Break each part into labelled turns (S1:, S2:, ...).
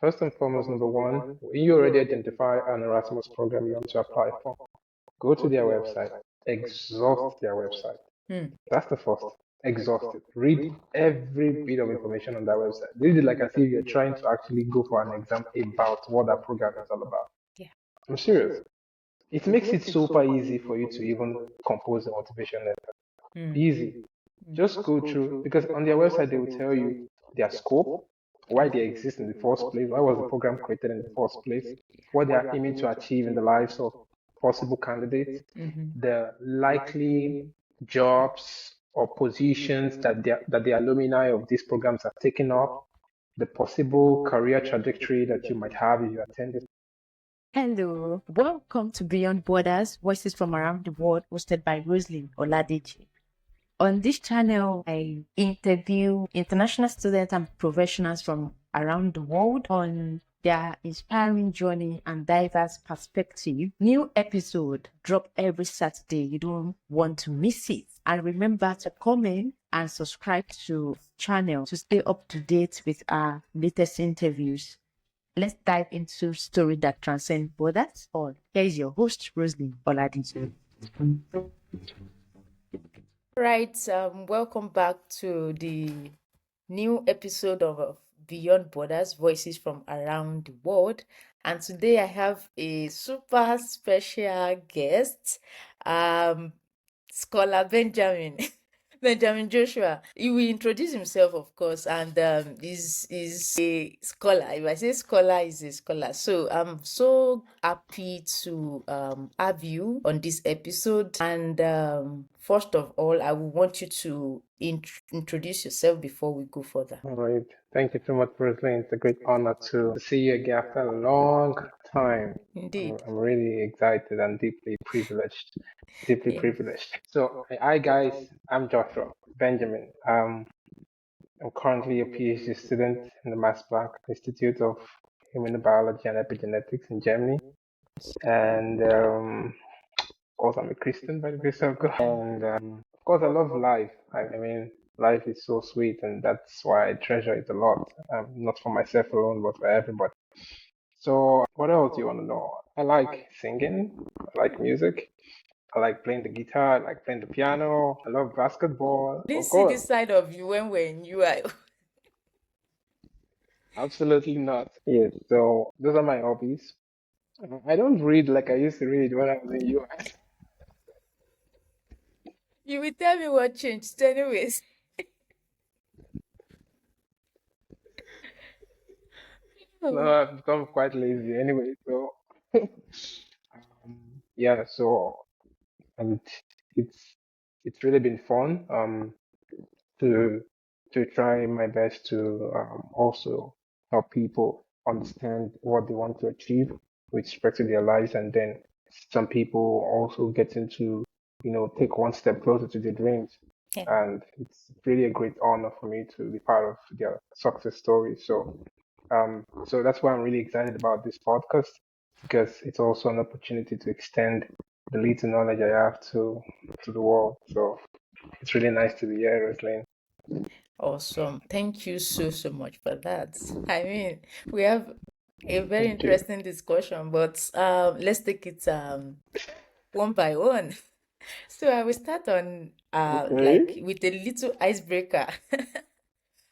S1: First and foremost, number one, when you already identify an Erasmus program you want to apply for, go to their website, exhaust their website. That's the first. Exhaust it. Read every bit of information on that website. Read it like as if you're trying to actually go for an exam about what that program is all about.
S2: Yeah.
S1: I'm serious. It makes it super easy for you to even compose a motivation letter. Easy. Just go through, because on their website they will tell you their scope, why they exist in the first place, why was the program created in the first place, what they are aiming to achieve in the lives of possible candidates, the likely jobs or positions that the alumni of these programs have taken up, the possible career trajectory that you might have if you attend this.
S2: Hello, welcome to Beyond Borders, Voices from Around the World, hosted by Roslyn Oladeji. On this channel, I interview international students and professionals from around the world on their inspiring journey and diverse perspective. New episode drop every Saturday. You don't want to miss it. And remember to comment and subscribe to channel to stay up to date with our latest interviews. Let's dive into story that transcend borders. Here is your host, Roslyn Oladeji. Right, welcome back to the new episode of Beyond Borders, Voices from Around the World. And today I have a super special guest, Scholar Benjamin. Benjamin Joshua. He will introduce himself, of course, and is a scholar. If I say scholar, he's a scholar. So I'm so happy to have you on this episode. And first of all, I would want you to introduce yourself before we go further.
S1: All right. Thank you so much, Roslyn. It's a great honor to see you again after a long time.
S2: Indeed.
S1: I'm really excited and deeply privileged. Deeply
S2: Yeah.
S1: privileged. So, hi guys, I'm Joshua Benjamin. I'm currently a PhD student in the Max Planck Institute of Immunobiology and Epigenetics in Germany. And of course, I'm a Christian by the grace of God. And of course, I love life. I mean, life is so sweet, and that's why I treasure it a lot. Not for myself alone, but for everybody. So, what else do you want to know? I like singing. I like music. I like playing the guitar. I like playing the piano. I love basketball.
S2: Didn't
S1: Of
S2: see this
S1: course,
S2: side of you when we're in UI.
S1: absolutely not. Yes. So those are my hobbies. I don't read like I used to read when I was in US.
S2: You will tell me what changed, anyways.
S1: No, I've become quite lazy anyway. So yeah. So and it's it's really been fun to try my best to also help people understand what they want to achieve with respect to their lives, and then some people also get into take one step closer to their dreams.
S2: Yeah.
S1: And it's really a great honor for me to be part of their success story. So that's why I'm really excited about this podcast, because it's also an opportunity to extend the little knowledge I have to the world. So it's really nice to be here, Roslyn.
S2: Awesome. Thank you so much for that. I mean, we have a very
S1: Thank you.
S2: interesting discussion, but let's take it one by one. So I will start on
S1: Okay.
S2: with a little icebreaker.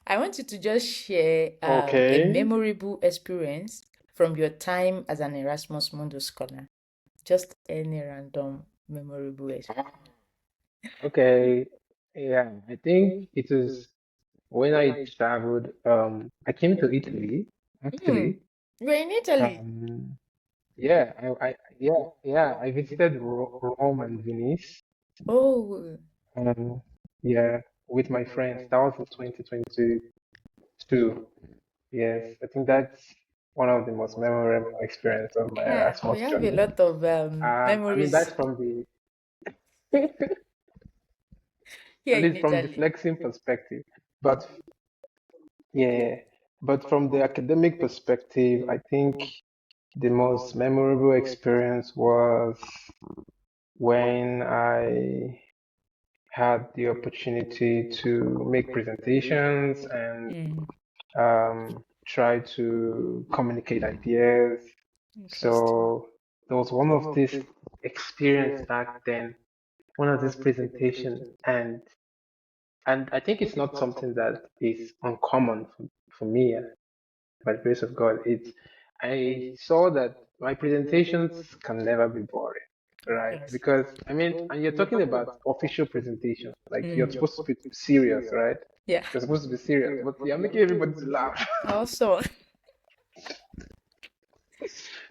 S2: I want you to just share a
S1: Okay.
S2: memorable experience from your time as an Erasmus Mundus scholar. Just any random memorable experience.
S1: Okay. Yeah, I think it was when I traveled. I came to Italy actually.
S2: You're in Italy.
S1: Um, yeah, I visited Rome and Venice.
S2: Oh,
S1: Um, yeah, with my friends. That was in 2022. Yes, I think that's one of the most memorable experience of my
S2: yeah, we
S1: Erasmus
S2: have a
S1: journey.
S2: lot of
S1: I mean,
S2: memories
S1: that's from the
S2: here
S1: at
S2: in
S1: least from the
S2: Italy.
S1: flexing perspective. But yeah, but from the academic perspective, I think the most memorable experience was when I had the opportunity to make presentations and
S2: Mm.
S1: um, try to communicate ideas.
S2: Interesting.
S1: So there was one of this experience back then, one of this presentation, and I think it's not something that is uncommon for me, by the grace of God. I saw that my presentations can never be boring, right?
S2: Yes.
S1: Because I mean, and you're talking about official presentations, like you're
S2: Mm.
S1: supposed to be serious, right?
S2: Yeah.
S1: You're supposed to be serious, but you're making everybody to laugh.
S2: Also,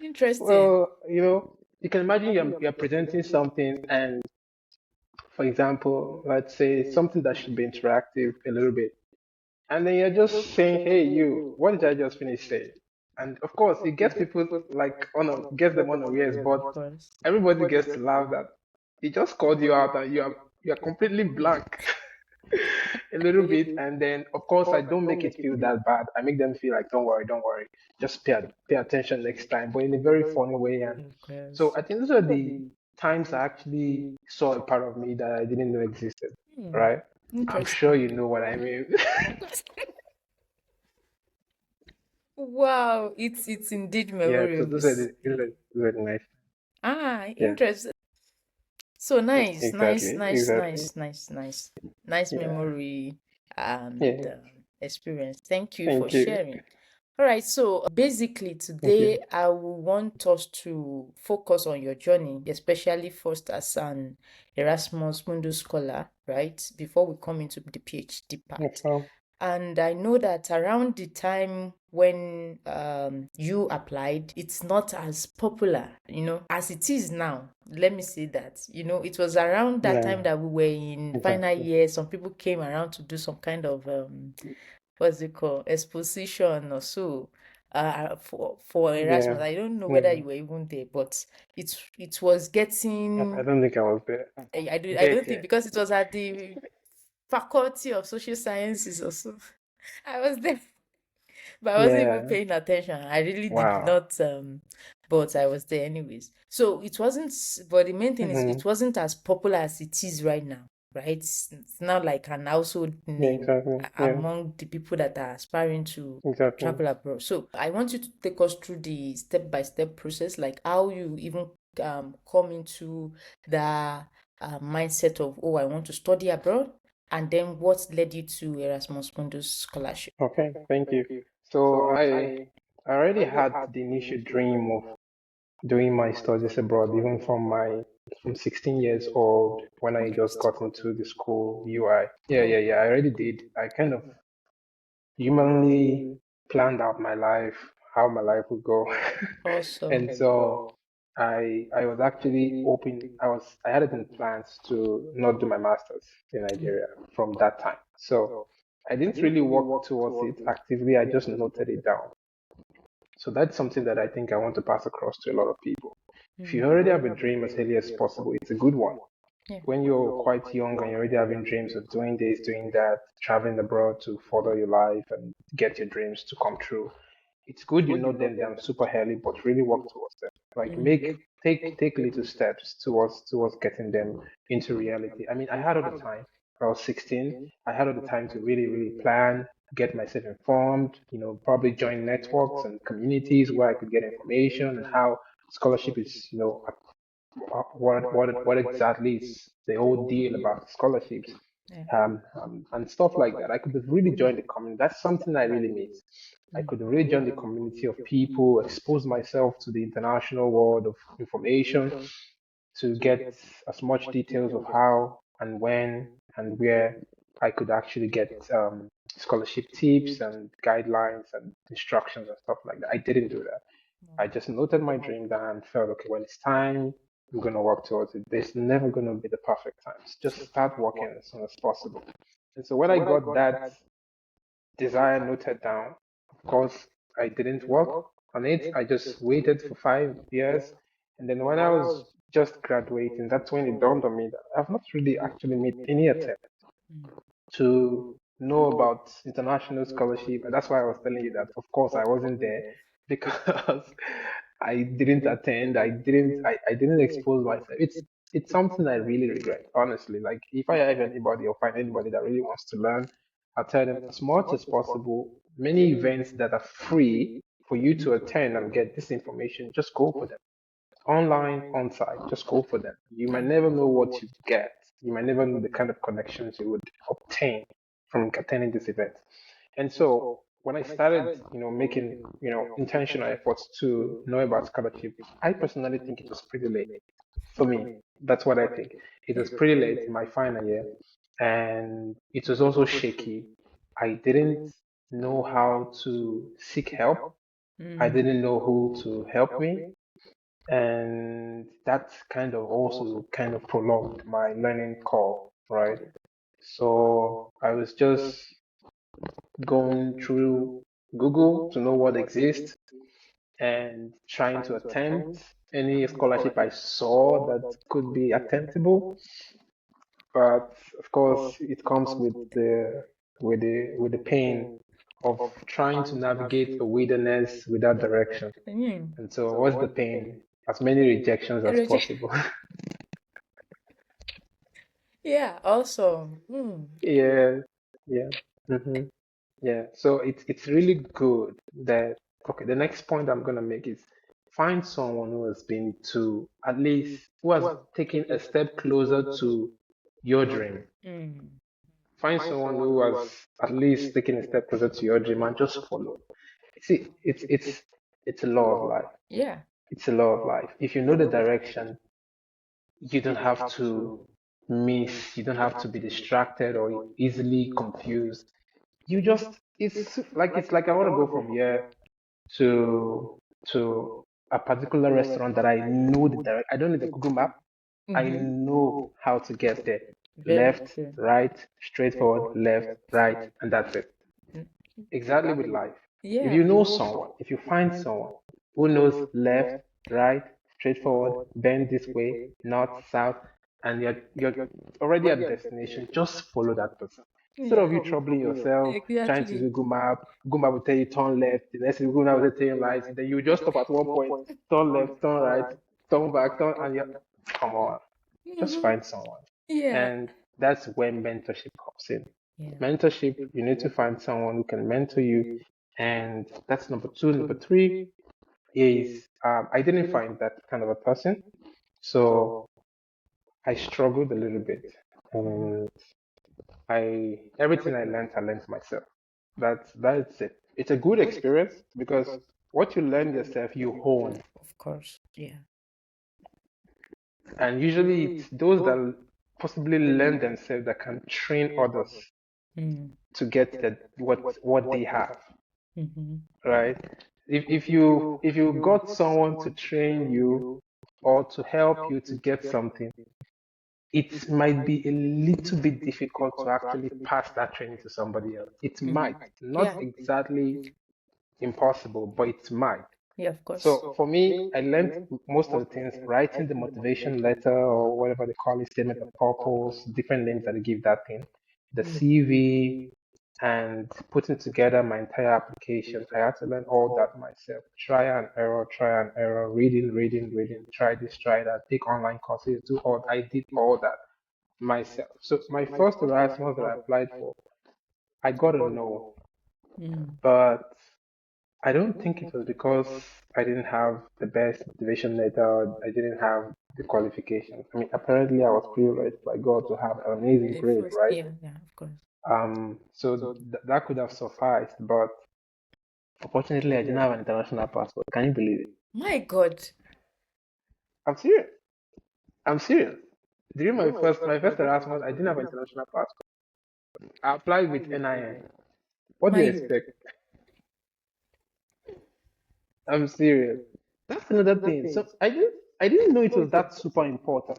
S2: interesting.
S1: Well, you can imagine you're presenting something, and for example, let's say something that should be interactive a little bit. And then you're just saying, "Hey, you, what did I just finish saying?" And of course, it gets people like gets them unawares, but
S2: Of course.
S1: everybody gets to laugh that he just called you out and you are completely blank a little bit. And then of course, I don't make it feel that bad. I make them feel like, don't worry, just pay attention next time, but in a very funny way. And
S2: Of
S1: so
S2: course.
S1: I think those are the times I actually saw a part of me that I didn't know existed.
S2: Hmm.
S1: Right? I'm sure
S2: Interesting.
S1: you know what I mean.
S2: Wow, it's indeed
S1: Yeah, so
S2: memories.
S1: those are the nice.
S2: Ah,
S1: Yeah,
S2: interesting. So nice, nice,
S1: exactly,
S2: nice,
S1: exactly.
S2: nice, nice, nice, nice
S1: Yeah,
S2: memory and
S1: yeah.
S2: experience. Thank you for
S1: Thank you,
S2: sharing. All right, so basically
S1: thank you.
S2: today I will want us to focus on your journey, especially first as an Erasmus Mundus scholar, right? Before we come into the PhD
S1: No
S2: part.
S1: problem.
S2: And I know that around the time when you applied, it's not as popular, as it is now. Let me say that. It was around that time
S1: No,
S2: that we were in final
S1: exactly.
S2: year. Some people came around to do some kind of what's it called, exposition or so. For
S1: Yeah,
S2: Erasmus, I don't know whether
S1: yeah.
S2: you were even there, but it was
S1: I
S2: getting.
S1: don't think I was there.
S2: I
S1: There,
S2: don't think
S1: there.
S2: because it was at the Faculty of Social Sciences or so. I was there, but I wasn't even
S1: Yeah.
S2: paying attention. I really did
S1: Wow.
S2: not, but I was there anyways. So it wasn't, but the main thing is
S1: Mm-hmm.
S2: it wasn't as popular as it is right now, right? It's not like an household
S1: Yeah,
S2: name
S1: exactly. Yeah,
S2: among the people that are aspiring to
S1: exactly.
S2: travel abroad. So I want you to take us through the step-by-step process, like how you even come into the mindset of, oh, I want to study abroad, and then what led you to Erasmus Mundus scholarship?
S1: Okay, thank you. So I already had the initial dream of doing my studies abroad, even from 16 years old when I just got into the school UI. Yeah, yeah, yeah. I already did. I kind of humanly planned out my life, how my life would go.
S2: Awesome.
S1: And so I was actually hoping I had it in plans to not do my masters in Nigeria from that time. So I didn't really work towards it actively. I just noted it down. So that's something that I think I want to pass across to a lot of people. If you already have a dream as early as possible, it's a good one.
S2: Yeah.
S1: When you're quite young and you're already having dreams of doing this, doing that, traveling abroad to further your life and get your dreams to come true, it's good you note them down super early, but really work towards them. Like take little steps towards getting them into reality. I mean, I had all the time. I was 16. I had all the time to really, really plan, get myself informed, probably join networks and communities where I could get information and how scholarship is, what exactly is the whole deal about scholarships,
S2: Yeah.
S1: and stuff like that. I could have really joined the community. That's something I really miss. I
S2: Mm.
S1: could have really joined the community of people, expose myself to the international world of information, to get as much details of how and when and where I could actually get scholarship tips and guidelines and instructions and stuff like that. I didn't do that. I just noted my dream down and felt, okay, when it's time, I'm going to work towards it. There's never going to be the perfect time. Just start working as soon as possible. And so when I got that desire noted down, of course, I didn't work on it. I just waited for 5 years. And then when I was just graduating, that's when it dawned on me that I've not really actually made any attempt
S2: Mm.
S1: to know about international scholarship. And that's why I was telling you that, of course, I wasn't there because I didn't attend. I didn't expose myself. It's something I really regret, honestly. Like if I have anybody or find anybody that really wants to learn, I'll tell them as much as possible. many events that are free for you to attend and get this information. Just go for them. Online, on site, just go for them. You might never know what you get. You might never know the kind of connections you would obtain from attending this event. And so when I started, making, intentional efforts to know about scholarship, I personally think it was pretty late for me. That's what I think. It was pretty late in my final year, and it was also shaky. I didn't know how to seek help. I didn't know who to help me, and that kind of also kind of prolonged my learning curve, right? So I was just going through Google to know what exists and trying to attempt any scholarship I saw that could be attemptable. But of course, it comes with the pain of trying to navigate a wilderness without direction. And so, what's the pain? As many rejections as possible.
S2: Yeah, also.
S1: Yeah, yeah, hmm yeah. So it's really good that okay. The next point I'm gonna make is find someone who has been to at least who has taken a step closer to your dream.
S2: Mm.
S1: Find someone who has at least taken a step closer to your dream and just follow. See, it's a law of life.
S2: Yeah.
S1: It's a law of life. If you know the direction, you don't have to miss, you don't have to be distracted or easily confused. You just it's like I want to go from here to to a particular restaurant that I know the direct. I don't need a Google map. I know how to get there.
S2: Very
S1: Left,
S2: true.
S1: right, straight forward, left, right, and that's it.
S2: Mm.
S1: Exactly with life. If
S2: Yeah.
S1: you know someone, if you find someone who knows left, right, straightforward, bend this way, north, south, and you're already at the destination, just follow that person. Instead of
S2: Yeah.
S1: you troubling yourself, trying to
S2: Exactly.
S1: Google Map will tell you turn left, the next thing Google Map will tell you right, then you just stop at one point, turn left, turn right, turn back, turn, and you come on, just find someone.
S2: Yeah.
S1: And that's when mentorship comes in.
S2: Yeah.
S1: Mentorship, you need to find someone who can mentor you. And that's number two. Number three is I didn't find that kind of a person. So I struggled a little bit. And everything I learned myself. That's it. It's a good experience because what you learn yourself, you hone.
S2: Of course. Yeah.
S1: And usually it's those that possibly learn themselves that can train others
S2: Mm.
S1: to get what they have.
S2: Mm-hmm.
S1: Right? If you got someone to train you or to help you to get something, it might be a little bit difficult to actually pass that training to somebody else. It might, not
S2: Yeah.
S1: exactly impossible, but it might.
S2: Yeah, of course.
S1: So for me, I learned most of the things writing the motivation letter or whatever they call it, statement of purpose, different names that they give that thing, the CV, and putting together my entire application. I had to learn all that myself. Try and error, reading, try this, try that, take online courses, do all. I did all that myself. So my first Erasmus that I applied for, I got a no,
S2: Mm.
S1: but I don't think it was because I didn't have the best motivation letter or I didn't have the qualifications. I mean, apparently I was privileged by God to have an amazing
S2: The
S1: grade,
S2: first,
S1: right?
S2: yeah, yeah, of course.
S1: So that could have sufficed, but unfortunately I didn't have an international passport. Can you believe it?
S2: My God.
S1: I'm serious. I'm serious. During my first Erasmus, I didn't have an international passport. I applied with NIN. What do you
S2: My
S1: expect? I'm serious. That's another thing. So I didn't know it was that super important.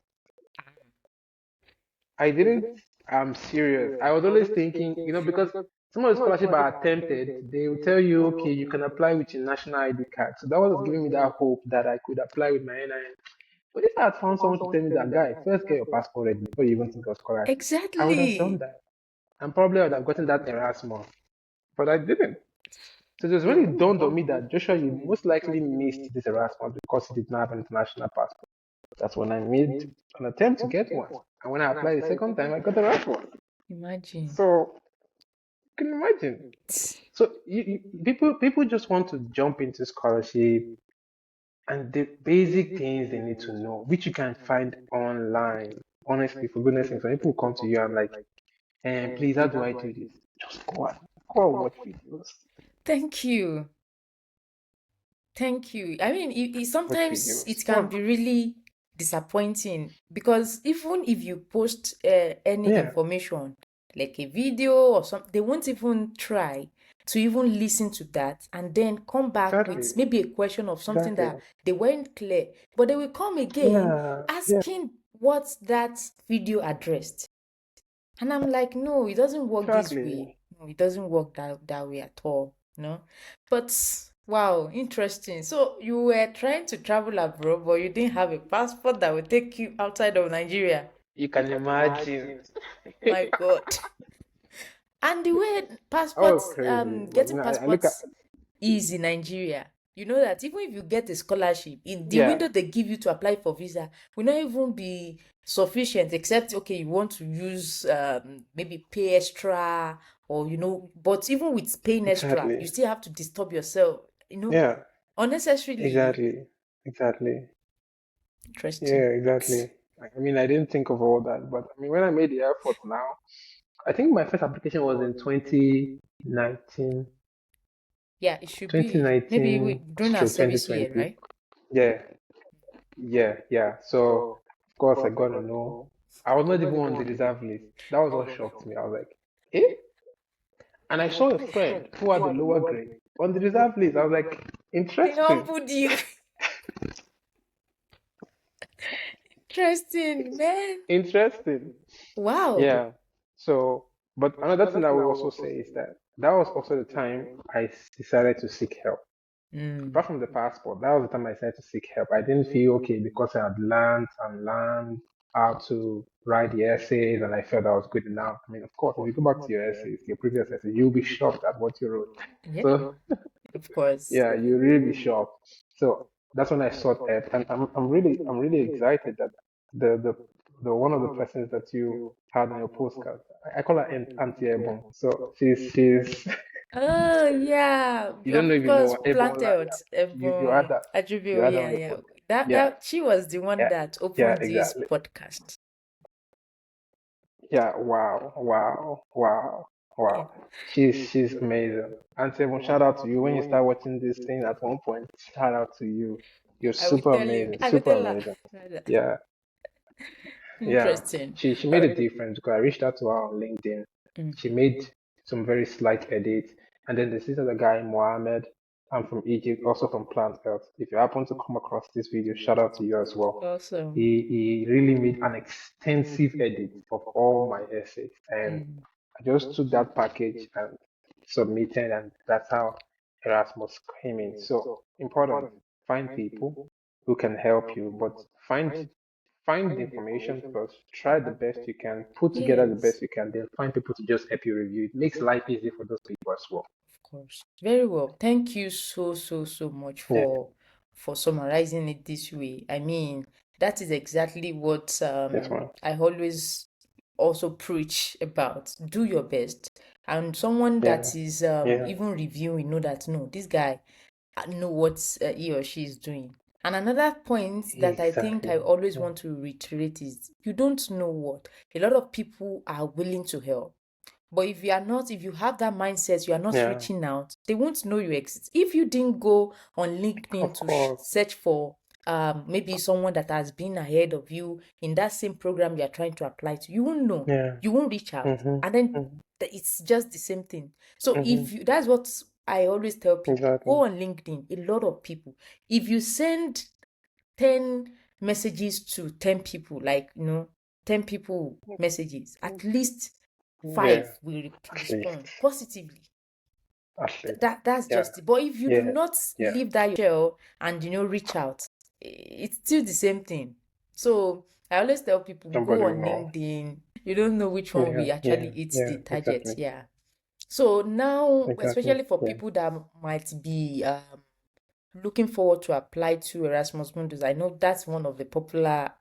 S1: I didn't. I'm serious. I was always thinking, because some of the scholarship I attempted, they will tell you, okay, you can apply with your national ID card. So that was giving me that hope that I could apply with my NIN. But if I had found someone to tell me that, guy, first get your passport ready before you even think of scholarship, I would have done
S2: Exactly.
S1: that. And probably I would have gotten that Erasmus. But I didn't. So it was really dawned on me that Joshua, you most likely missed this Erasmus because you did not have an international passport. That's when I made an attempt to get one. And when I applied the second time, I got the Erasmus.
S2: Imagine.
S1: So Can you imagine? So people just want to jump into scholarship and the basic things they need to know, which you can find online. Honestly, for goodness sake, some people come to you and like, please, how do I do this? Just go and watch videos.
S2: Thank you. Thank you. I mean,
S1: Watch
S2: sometimes
S1: videos.
S2: it can be really disappointing because even if you post any
S1: Yeah,
S2: information, like a video or something, they won't even try to even listen to that and then come back
S1: exactly,
S2: with maybe a question of something
S1: exactly.
S2: that they weren't clear, but they will come again
S1: Yeah, yeah,
S2: asking what that video addressed. And I'm like, no, it doesn't work this way.
S1: exactly.
S2: No, it doesn't work that way at all. No. But wow, interesting. So you were trying to travel abroad, but you didn't have a passport that would take you outside of Nigeria.
S1: You can imagine.
S2: My God. And the way
S1: That was
S2: passports,
S1: crazy. But
S2: getting
S1: I look at,
S2: passports is in Nigeria. You know that even if you get a scholarship, in the
S1: yeah,
S2: window they give you to apply for visa will not even be sufficient, except okay, you want to use maybe pay extra or but even with paying extra, you
S1: exactly.
S2: still have to disturb yourself,
S1: Yeah,
S2: unnecessarily.
S1: exactly, exactly.
S2: Interesting.
S1: Yeah, exactly. I mean, I didn't think of all that, but I mean, when I made the effort now, I think my first application was in 2019,
S2: Yeah, it should
S1: twenty
S2: be maybe
S1: nineteen
S2: during our
S1: stroke
S2: service year,
S1: 2020.
S2: right?
S1: Yeah, yeah. So, of course, I got to know. I was not even on the reserve list. That was what shocked me. I was like, eh? And I saw a friend who had a lower grade on the reserve list. I was like,
S2: They
S1: interesting,
S2: humbled you. Interesting, man.
S1: interesting.
S2: Wow.
S1: Yeah. So, but another thing I will also say is that that was also the time decided to seek help.
S2: Mm.
S1: Apart from the passport, that was the time I decided to seek help. I didn't feel okay because I had learned how to write the essays and I felt that was good enough. I mean, of course, if you go back to your essays, your previous essays, you'll be shocked at what you wrote.
S2: Yeah,
S1: So,
S2: of course.
S1: yeah, you'll really be shocked. So that's when I sought help, and I'm really excited that the the the one of the persons that you had on your postcard, I call her Auntie Ebon. So she's
S2: Oh yeah,
S1: you don't
S2: of
S1: even know
S2: course,
S1: what Ebon like.
S2: planted.
S1: You had that. You
S2: Ajubio,
S1: had that on
S2: yeah,
S1: your
S2: yeah.
S1: postcard. Yeah,
S2: That she was the one
S1: yeah,
S2: that
S1: yeah,
S2: opened this
S1: exactly.
S2: podcast.
S1: Yeah, wow, wow, wow,
S2: Yeah,
S1: wow. She's amazing. Auntie Ebon, shout out to you. When you start watching this thing at one point, shout out to you. You're
S2: I will
S1: super
S2: tell you.
S1: amazing,
S2: I will
S1: super
S2: tell her.
S1: amazing. Yeah. Yeah,
S2: Interesting.
S1: she made a difference because I reached out to her on LinkedIn.
S2: Mm.
S1: She made some very slight edits. And then there's this other guy, Mohammed. I'm from Egypt, also from Plant Health. If you happen to come across this video, shout out to you as well.
S2: Awesome.
S1: He really made an extensive edit of all my essays. And
S2: Mm.
S1: I just took that package and submitted, and that's how Erasmus came in. So important, find people who can help you, but find the information first, try the best you can, put together the
S2: Yes.
S1: best you can, then find people to just help you review. It makes life easy for those people as well.
S2: Of course. Very well. Thank you so much
S1: Yeah,
S2: for summarizing it this way. I mean, that is exactly what
S1: yes, man.
S2: I always also preach about. Do your best. And someone
S1: Yeah,
S2: that is
S1: yeah,
S2: even reviewing know that no, this guy know what he or she is doing. And another point that I think
S1: exactly.
S2: I always want to reiterate is you don't know what. A lot of people are willing to help. But if you are not, if you have that mindset, you are not
S1: Yeah,
S2: reaching out, they won't know you exist. If you didn't go on LinkedIn
S1: of
S2: to
S1: course.
S2: search for maybe someone that has been ahead of you in that same program you are trying to apply to, you won't know.
S1: Yeah.
S2: You won't reach out.
S1: Mm-hmm.
S2: And then
S1: Mm-hmm.
S2: it's just the same thing. So
S1: Mm-hmm.
S2: if you, that's what I always tell people,
S1: Exactly.
S2: go on LinkedIn, a lot of people. If you send 10 messages to 10 people, like, 10 people messages, at least
S1: Yeah,
S2: 5 will
S1: at least.
S2: respond positively.
S1: At least.
S2: That's
S1: Yeah,
S2: just it. But if you do
S1: yeah,
S2: not
S1: yeah.
S2: leave that shell and reach out, it's still the same thing. So I always tell people,
S1: Somebody
S2: go
S1: will
S2: on
S1: know.
S2: LinkedIn. You don't know which one
S1: Yeah,
S2: will
S1: yeah,
S2: actually hit
S1: yeah,
S2: the target.
S1: exactly.
S2: Yeah. So now,
S1: Exactly.
S2: especially for
S1: Yeah.
S2: people that might be looking forward to apply to Erasmus Mundus, I know that's one of the popular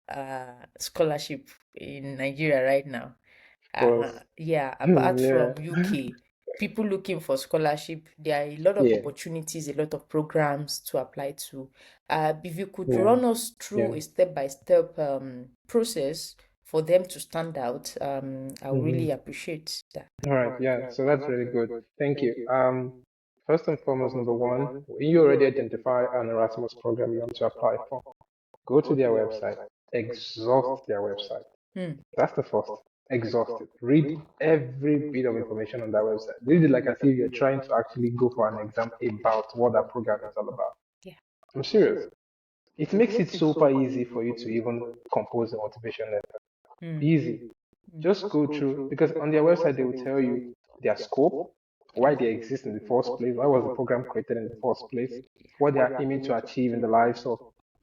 S2: scholarship in Nigeria right now.
S1: Of course.
S2: Yeah, apart
S1: Yeah.
S2: from UK. people looking for scholarship, there are a lot of
S1: Yeah,
S2: opportunities, a lot of programs to apply to. If you could
S1: yeah,
S2: run us
S1: yeah.
S2: through a step-by-step process for them to stand out, I would
S1: Hmm.
S2: really appreciate that.
S1: All right, yeah. So that's really good. Thank you. First and foremost, number one, when you already identify an Erasmus program you want to apply for, go to their website, exhaust their website.
S2: Hmm.
S1: That's the first. Exhaust it. Read every bit of information on that website. Read it like as if you're trying to actually go for an exam about what that program is all about.
S2: Yeah.
S1: I'm serious. It makes it super easy for you to even compose a motivation letter.
S2: Hmm.
S1: Easy. Just go through because on their website they will tell you their scope, why they exist in the first place, why was the program created in the first place, what they are aiming to achieve in the lives of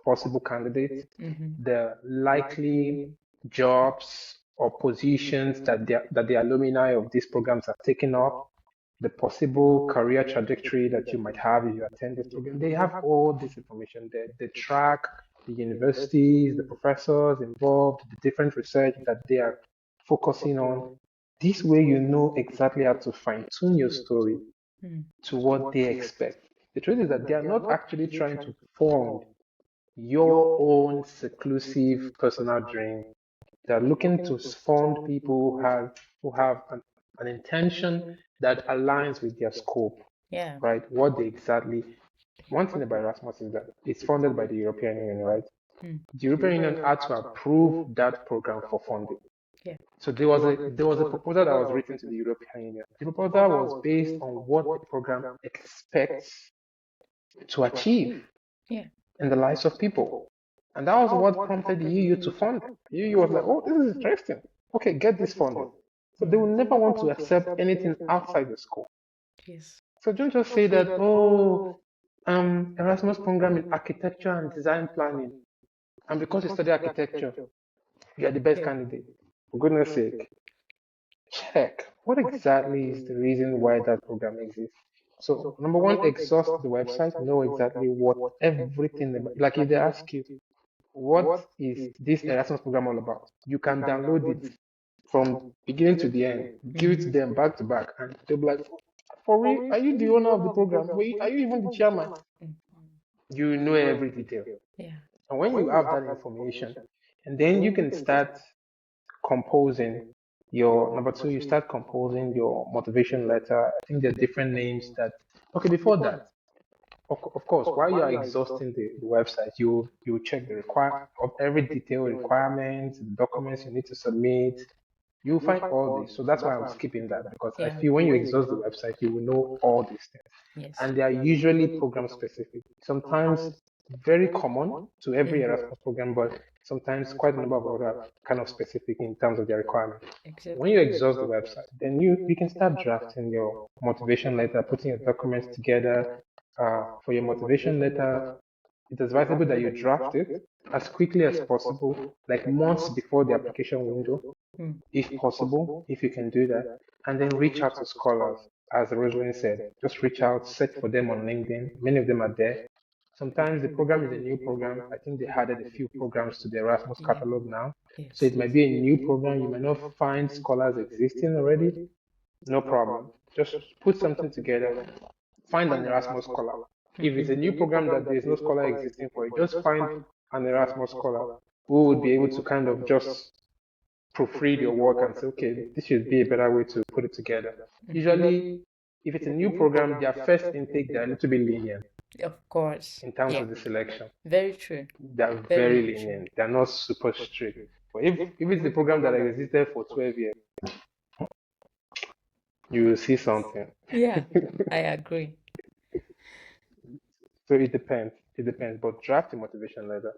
S1: possible candidates,
S2: Mm-hmm.
S1: the likely jobs or positions that the alumni of these programs are taking up, the possible career trajectory that you might have if you attend this program. They have all this information there. They track the universities, the professors involved, the different research that they are focusing on. This way, you know exactly how to fine tune your story
S2: Hmm.
S1: to what they expect. The truth is that they are not actually trying to fund your own seclusive personal dream. They're looking to fund people who have an intention that aligns with their scope,
S2: Yeah.
S1: right? What they exactly. One thing about Erasmus is that it's funded by the European Union, right?
S2: Hmm.
S1: The European Union had to approve that program for funding.
S2: Yeah.
S1: So there was a proposal that was written to the European Union. The proposal was based on what the program expects to achieve
S2: Yeah.
S1: in the lives of people. And that was what prompted the EU to fund it. The EU was like, oh, this is interesting. Okay, get this funding. So they will never want to accept anything outside the scope.
S2: Yes.
S1: So don't just say that, oh, Erasmus program in architecture and design planning. And because you study architecture, you are the best candidate. For goodness sake, check what exactly is the reason why that program exists. So number one, exhaust the website, know exactly what everything about, like if they ask you, what is this Erasmus program all about? You can download it from beginning to the end, give it to
S2: Mm-hmm.
S1: them back to back, and they'll be like, for real, are you the owner of the program? Are you even the chairman? You know every detail.
S2: Yeah.
S1: And when you have that information, and then you can start composing your number two, you start composing your motivation letter. I think there are different names that, okay, before that, of course, while you are exhausting the website, you check the require of every detail requirement, the documents you need to submit. You'll find all this. So that's why I'm skipping that because I
S2: Yeah.
S1: feel when you exhaust the website, you will know all these things.
S2: Yes.
S1: And they are usually program specific. Sometimes very common to every Erasmus program, but sometimes quite a number of other kind of specific in terms of their requirements. When
S2: Exactly.
S1: you exhaust the website, then you can start drafting your motivation letter, putting your documents together. For your motivation letter, it's advisable that you draft it as quickly as possible, like months before the application window,
S2: Mm.
S1: if possible, if you can do that, and then reach out to scholars. As Rosalind said, just reach out, search for them on LinkedIn. Many of them are there. Sometimes the program is a new program. I think they added a few programs to the Erasmus
S2: Yeah.
S1: catalog now. So
S2: Yes.
S1: it might be a new program. You might not find scholars existing already. No problem. Just put something together. Find an Erasmus scholar. If it's a new program that there's no scholar existing for it, just find an Erasmus scholar who would be able to kind of just proofread your work and say, okay, this should be a better way to put it together. Usually, if it's a new program, their first intake, they're a little bit lenient
S2: Of course.
S1: in terms
S2: Yeah.
S1: of the selection.
S2: Very true.
S1: They're
S2: Very,
S1: very
S2: very true.
S1: lenient. They're not super strict. But if it's the program that existed for 12 years, you will see something.
S2: Yeah, I agree.
S1: So it depends. It depends. But draft a motivation letter.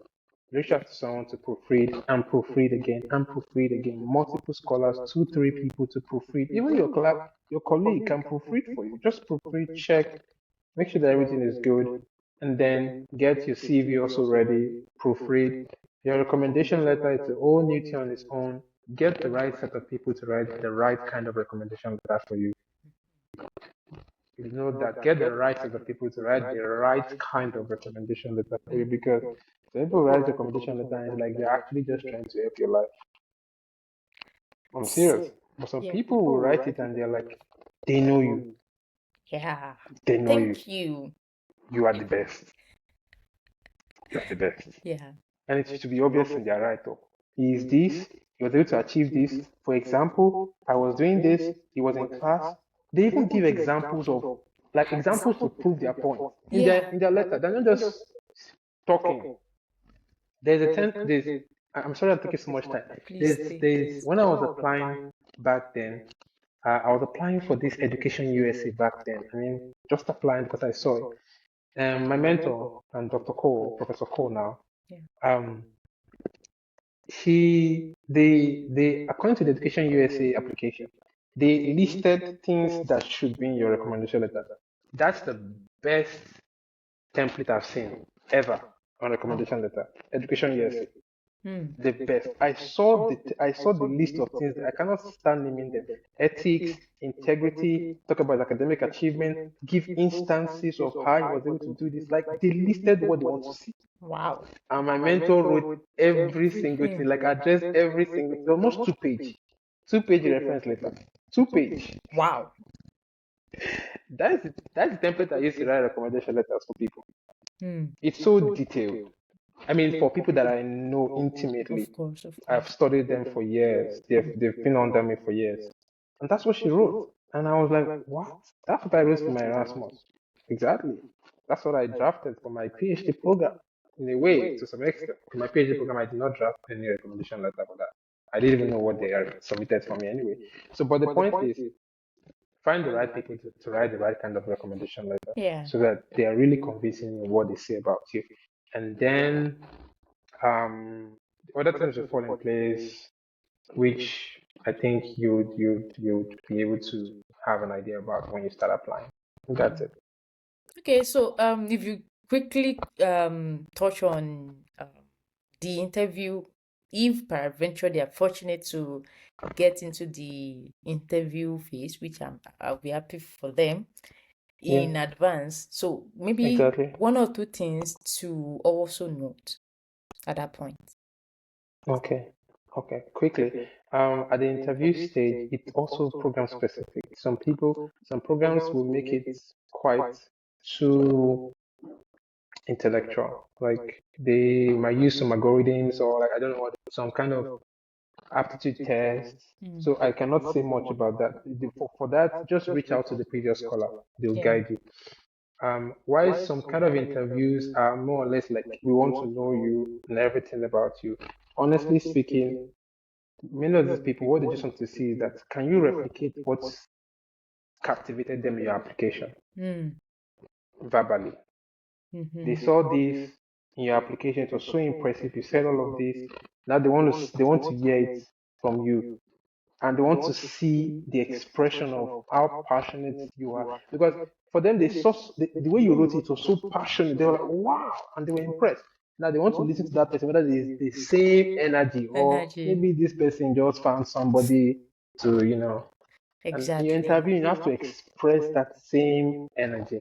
S1: Reach out to someone to proofread and proofread again and proofread again. Multiple scholars, two, three people to proofread. Even your colleague can proofread for you. Just proofread, check, make sure that everything is good, and then get your CV also ready. Proofread. Your recommendation letter is a whole new thing on its own. Get the right set of people to write the right kind of recommendation letter for you. You know that get the right set of people to write the right kind of recommendation letter for you because some people write recommendation letter and it's like they're actually just trying to help your life. I'm serious. But some
S2: Yeah.
S1: people will write it and they're like, They know you.
S2: Yeah.
S1: They know you.
S2: Thank you.
S1: You are the best. You are the best.
S2: Yeah.
S1: And it should be obvious in their write-up. He is this, he was able to achieve this. For example, I was doing this, he was in class. They even give examples of like examples to prove their point
S2: Yeah.
S1: in their letter. They're not just talking. There's a ten there's I'm sorry I'm taking so much time.
S2: Please take
S1: There's
S2: it.
S1: when I was applying back then, I was applying for this Education USA back then. I mean, just applying because I saw it. My mentor and Dr. Cole, Professor Cole now,
S2: Yeah.
S1: um, they according to the Education USA application, they listed things that should be in your recommendation letter. That's the best template I've seen ever on recommendation letter. Education USA.
S2: Hmm.
S1: The best. I saw the list of things. I cannot stand naming them. Ethics, integrity, talk about academic achievement, give instances of how he was able to do this. Like they listed what they want to see.
S2: Wow.
S1: And my mentor wrote every single thing, like addressed every single thing, almost two-page reference letter, 2 page.
S2: Wow.
S1: That's the template I use to write recommendation letters for people.
S2: Hmm.
S1: It's so detailed. I mean, for people that I know intimately,
S2: Of course, of
S1: I've
S2: course.
S1: studied them for years. They've been under me for years, and that's what she wrote. And I was like, what? That's what I wrote for my Erasmus. Exactly. That's what I drafted for my PhD program. In a way, to some extent, for my PhD program, I did not draft any recommendation letter for that. I didn't even know what they are submitted for me anyway. So, but the point is, find the right people to write the right kind of recommendation letter
S2: Yeah.
S1: so that they are really convincing in what they say about you. And then other things will fall in place, which I think you'd be able to have an idea about when you start applying. That's it.
S2: Okay, so if you quickly touch on the interview, if peradventure they are fortunate to get into the interview phase, which I'll be happy for them
S1: Yeah,
S2: in advance. So maybe
S1: exactly.
S2: one or two things to also note at that point.
S1: Okay. Okay. Quickly. At the interview stage, it's also program specific. Some programs will make it quite too intellectual. Like they might use some algorithms or like I don't know what some kind of aptitude tests.
S2: Mm.
S1: So I cannot say much about that. For that, just reach out to the previous scholar. They'll
S2: Yeah.
S1: guide you. Why some kind of interviews are more or less like we want to know you and everything about you. Honestly speaking, many of these people, what they just want to see is that can you replicate what's captivated them in your application
S2: Mm.
S1: verbally? They
S2: Mm-hmm.
S1: saw this in your application. It was so impressive. You said all of this. Now they want to hear it from you, and they want to see the expression of how passionate you are. Because for them, they saw the way you wrote it was so passionate. They were like, wow, and they were impressed. Now they want to listen to that person, whether it's the same energy or
S2: Energy.
S1: maybe this person just found somebody to, and in your
S2: Exactly.
S1: interview, you have to express that same energy.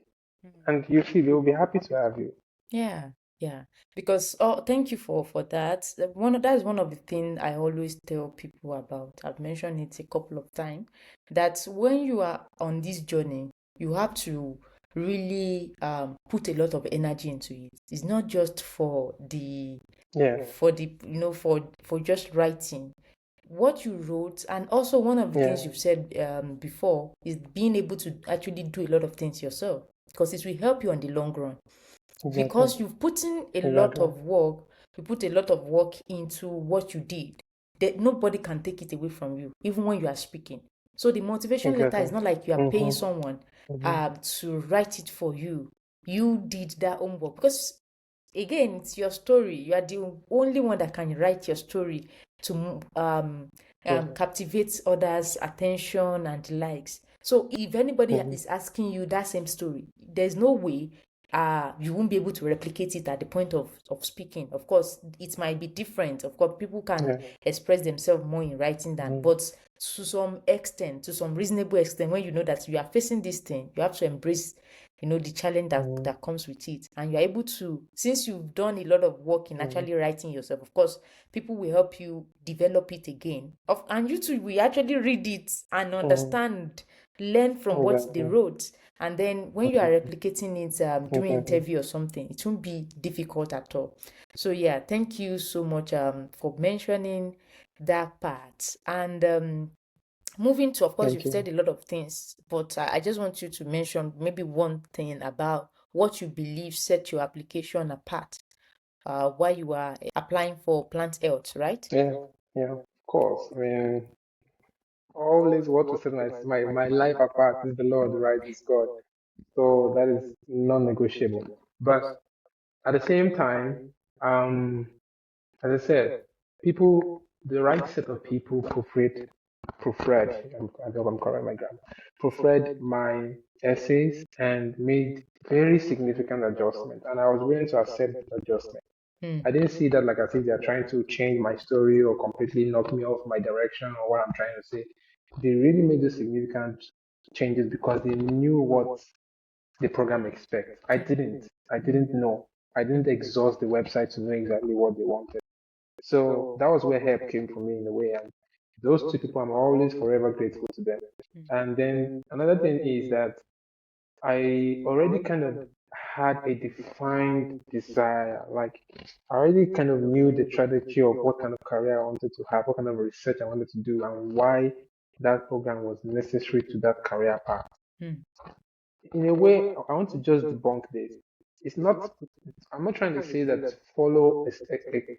S1: And you feel they will be happy to have you.
S2: Yeah, yeah. Because thank you for that. That is one of the things I always tell people about. I've mentioned it a couple of times that when you are on this journey, you have to really put a lot of energy into it. It's not just for the
S1: Yeah,
S2: for just writing what you wrote. And also one of the
S1: yeah,
S2: things you've said before is being able to actually do a lot of things yourself, because it will help you on the long run,
S1: exactly,
S2: because you've put in a lot
S1: exactly.
S2: of work. You put a lot of work into what you did, that nobody can take it away from you, even when you are speaking. So the motivation letter
S1: Exactly.
S2: is not like you are paying
S1: Mm-hmm.
S2: someone
S1: Mm-hmm.
S2: to write it for you. You did that homework, because again, it's your story. You are the only one that can write your story to
S1: Yeah.
S2: captivate others' attention and the likes. So if anybody
S1: Mm-hmm.
S2: is asking you that same story, there's no way you won't be able to replicate it at the point of speaking. Of course, it might be different. Of course, people can
S1: Yeah.
S2: express themselves more in writing than,
S1: Mm-hmm.
S2: but to some extent, to some reasonable extent, when you know that you are facing this thing, you have to embrace the challenge
S1: Mm-hmm.
S2: that comes with it. And you're able to, since you've done a lot of work in
S1: Mm-hmm.
S2: actually writing yourself, of course, people will help you develop it again. And you too will actually read it and
S1: Mm-hmm.
S2: understand learn from what they
S1: Exactly.
S2: wrote, and then when you are replicating it during
S1: Exactly.
S2: interview or something, it won't be difficult at all. So yeah, thank you so much for mentioning that part. And moving to, of course,
S1: Thank
S2: you've
S1: you.
S2: said a lot of things, but I just want you to mention maybe one thing about what you believe set your application apart while you are applying for plant health, right?
S1: Yeah, yeah, of course. I mean, always what to set my life apart is the Lord, right? Is God. So that is non-negotiable. But at the same time, um, as I said, people, the right set of people proofread, I hope I'm correct my grammar, proofread my essays and made very significant adjustment. And I was willing to accept the adjustment.
S2: Hmm.
S1: I didn't see that like as if they're trying to change my story or completely knock me off my direction or what I'm trying to say. They really made those significant changes because they knew what the program expects. I didn't. I didn't know. I didn't exhaust the website to know exactly what they wanted. So that was where help came for me in a way. And those two people, I'm always forever grateful to them. And then another thing is that I already kind of had a defined desire. Like I already kind of knew the trajectory of what kind of career I wanted to have, what kind of research I wanted to do, and why that program was necessary to that career path.
S2: Hmm.
S1: In a way, I want to just debunk this. It's not, I'm not trying to say that follow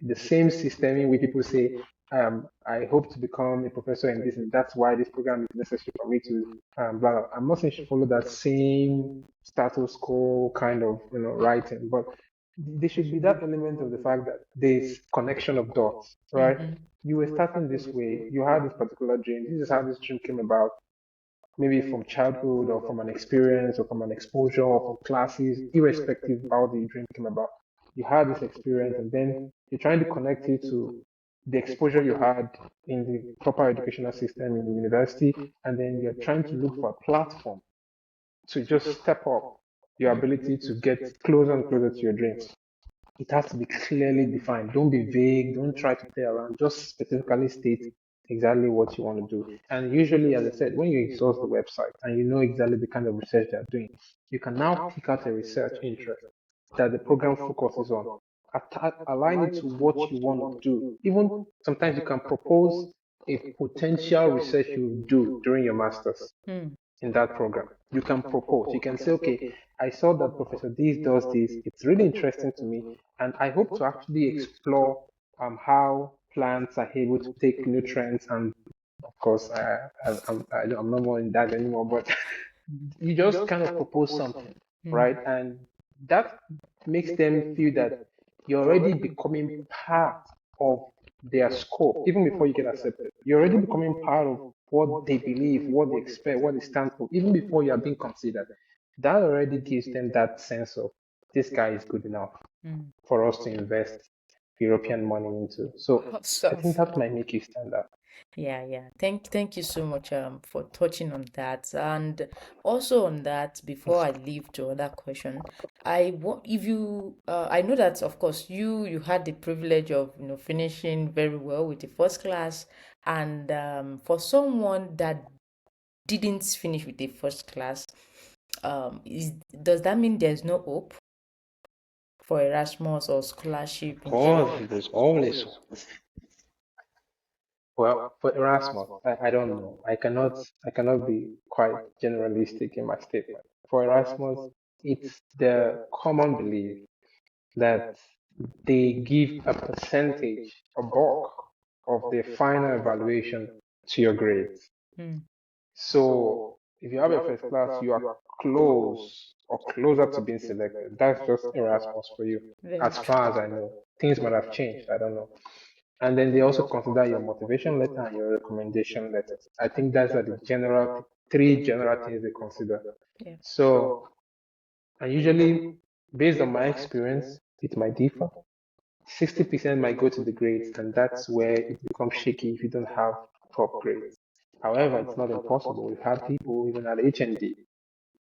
S1: the same system in which people say, I hope to become a professor in this, and that's why this program is necessary for me to, blah, blah. I'm not saying you should follow that same status quo kind of, writing, but there should be that element of the fact that there's connection of dots, right?
S2: Mm-hmm.
S1: You were starting this way, you had this particular dream, this is how this dream came about, maybe from childhood or from an experience or from an exposure or from classes, irrespective of how the dream came about. You had this experience and then you're trying to connect it to the exposure you had in the proper educational system in the university, and then you're trying to look for a platform to just step up your ability to get closer and closer to your dreams. It has to be clearly defined. Don't be vague. Don't try to play around. Just specifically state exactly what you want to do. And usually, as I said, when you exhaust the website and you know exactly the kind of research they're doing, you can now pick out a research interest that the program focuses on. Align it to what you want to do. Even sometimes you can propose a potential research you do during your master's
S2: Hmm.
S1: in that program. You can propose. You can say, okay, I saw that Professor this does this. It's really interesting to me, and I hope to actually explore how plants are able to take nutrients. And of course, I'm not more in that anymore. But you just kind of propose something,
S2: Hmm.
S1: right? And that makes them feel that you're already becoming part of their scope, even before you get accepted. You're already becoming part of what they believe, what they expect, what they stand for, even before you are being considered. That already gives them that sense of this guy is good enough
S2: Hmm.
S1: for us to invest European money into. So I
S2: Awesome.
S1: think that might make you stand out.
S2: Yeah, yeah. Thank you so much for touching on that. And also on that, before I leave to other question, if you I know that of course you had the privilege of finishing very well with the first class, and for someone that didn't finish with the first class, does that mean there's no hope for Erasmus or scholarship
S1: Of
S2: in general?
S1: course, there's always. Well, for Erasmus, I don't know. I cannot be quite generalistic in my statement. For Erasmus, it's the common belief that they give a percentage, a bulk of their final evaluation to your grades.
S2: Hmm.
S1: So if you have a first class, you are close or closer to being selected. That's just Erasmus for you.
S2: Very
S1: As
S2: true.
S1: far as I know, things might have changed. I don't know. And then they also consider your motivation letter and your recommendation letters. I think that's like the three general things they consider.
S2: Yeah.
S1: So, and usually, based on my experience, it might differ. 60% might go to the grades, and that's where it becomes shaky if you don't have top grades. However, it's not impossible. We've had people even at HND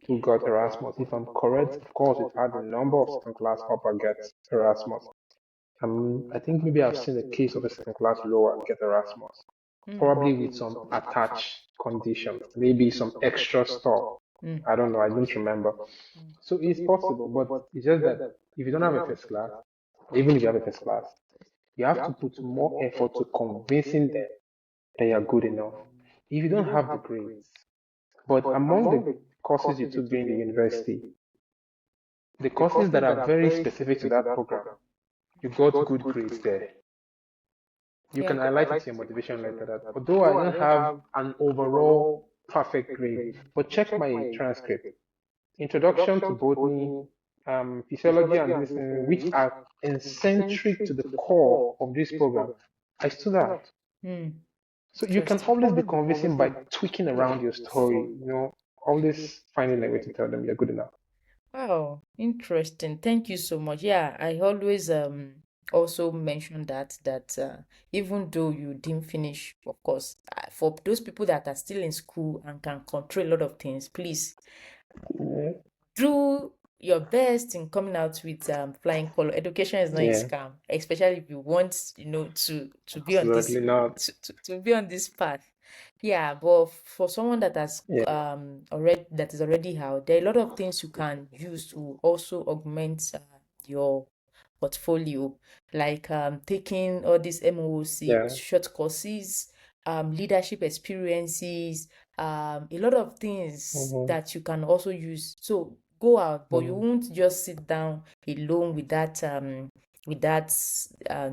S1: who got Erasmus. If I'm correct, of course, we've had a number of second class upper get Erasmus. I think maybe I've seen a case of a second class lower get Erasmus. probably with some attached conditions, maybe some extra stuff. I don't know, I don't remember. So it's possible, but it's just that if you don't have a first class, even if you have a first class, you have to put more effort to convincing them that you're good enough. If you don't have the grades, but among the courses you took during the university, the courses that are very specific to that program, you got good grades there. You can highlight it in your motivation letter that although I don't have an overall perfect grade, but check my transcript. Introduction to botany, physiology, and this, which are eccentric to the core of this program. I stood out. So you can always be convincing by tweaking around your story, always finding a way to tell them you're good enough.
S2: Wow, interesting. Thank you so much. Yeah, I always also mention that even though you didn't finish, of course, for those people that are still in school and can control a lot of things, please
S1: Yeah.
S2: do your best in coming out with flying color. Education is not a
S1: Yeah,
S2: scam, especially if you want, to be on this
S1: absolutely not.
S2: to be on this path. Yeah, but for someone that has
S1: Yeah.
S2: is already out, there are a lot of things you can use to also augment your portfolio, like taking all these MOOC
S1: Yeah.
S2: short courses, leadership experiences, a lot of things
S1: Mm-hmm.
S2: that you can also use. So go out, but you
S1: Mm-hmm.
S2: won't just sit down alone with that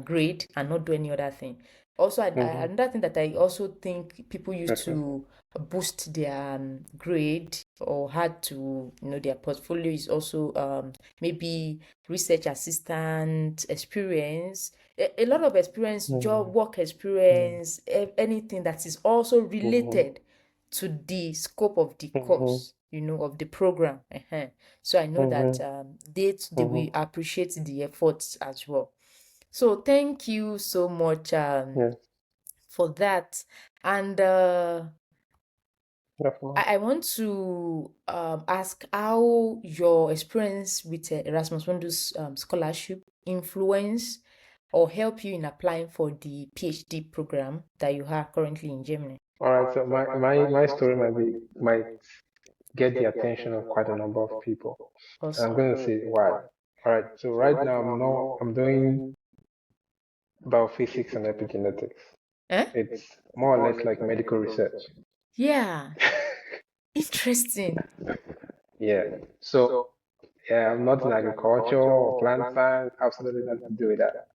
S2: grade and not do any other thing. Also,
S1: Mm-hmm.
S2: another thing that I also think people use
S1: Okay.
S2: to boost their grade or had to, their portfolio is also maybe research assistant experience, a lot of experience, job
S1: Mm-hmm.
S2: work experience, anything that is also
S1: Mm-hmm.
S2: related to the scope of the
S1: Mm-hmm.
S2: course, of the program. So I know that
S1: Mm-hmm.
S2: they will
S1: Mm-hmm.
S2: appreciate the efforts as well. So thank you so much
S1: Yes,
S2: for that. And
S1: definitely.
S2: I want to ask how your experience with Erasmus Mundus scholarship influence or help you in applying for the PhD program that you have currently in Germany.
S1: All right, so my story might get the attention of quite a number of people. And I'm
S2: Awesome.
S1: going to say why. All right, so right now I'm doing biophysics and epigenetics.
S2: Eh?
S1: It's more or less like medical research.
S2: Yeah, interesting.
S1: Yeah. So yeah, I'm not in agriculture or plant science, absolutely nothing to do with that.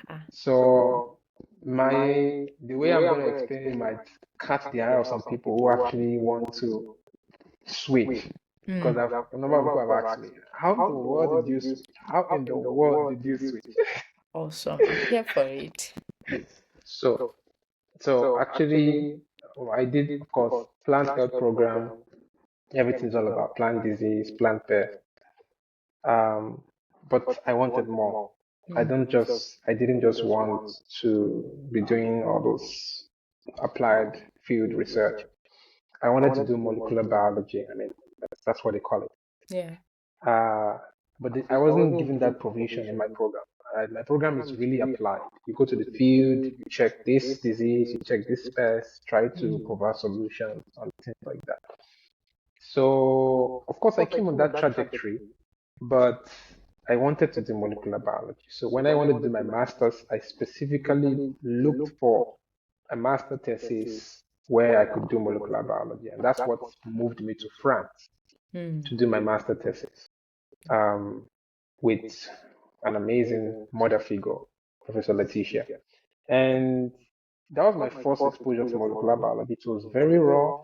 S2: Ah,
S1: So the way I'm going to explain it might catch the eye of some people who actually want to switch. Because a number of people have asked me, how in the world did you switch? How in the world did you switch?
S2: awesome. I'm here for it.
S1: So, so actually, I did, of course, plant health program. Everything's all about plant disease, plant pest. Um, but I wanted more. I didn't just want to be doing all those applied field research. I wanted to do molecular biology. I mean, that's what they call it.
S2: Yeah.
S1: Uh, I wasn't given that provision in my program. Right? My program is really applied. You go to the field, you check this disease, you check this pest, try to provide solutions and things like that. So, of course, I came on that trajectory, but I wanted to do molecular biology. So when I wanted to do my master's, I specifically looked for a master thesis where I could do molecular biology. And that's what moved me to France to do my master thesis with an amazing mother figure, Professor Letitia. And that was my first exposure to molecular biology. It was very raw,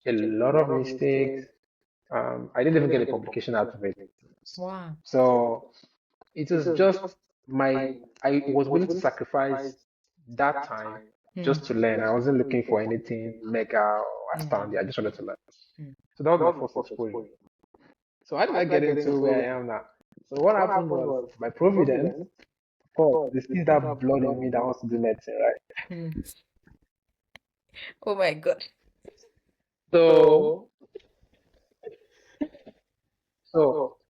S1: a lot of mistakes. I didn't even get a publication out of it.
S2: Wow.
S1: So it was just I was willing to sacrifice that time just to learn. I wasn't looking for anything mega or astounding. I just wanted to learn. So that was my first exposure. So how did I get into where I am now? So what happened was by providence, of course, there's still that blood in me that wants to do medicine, right?
S2: Oh my God.
S1: So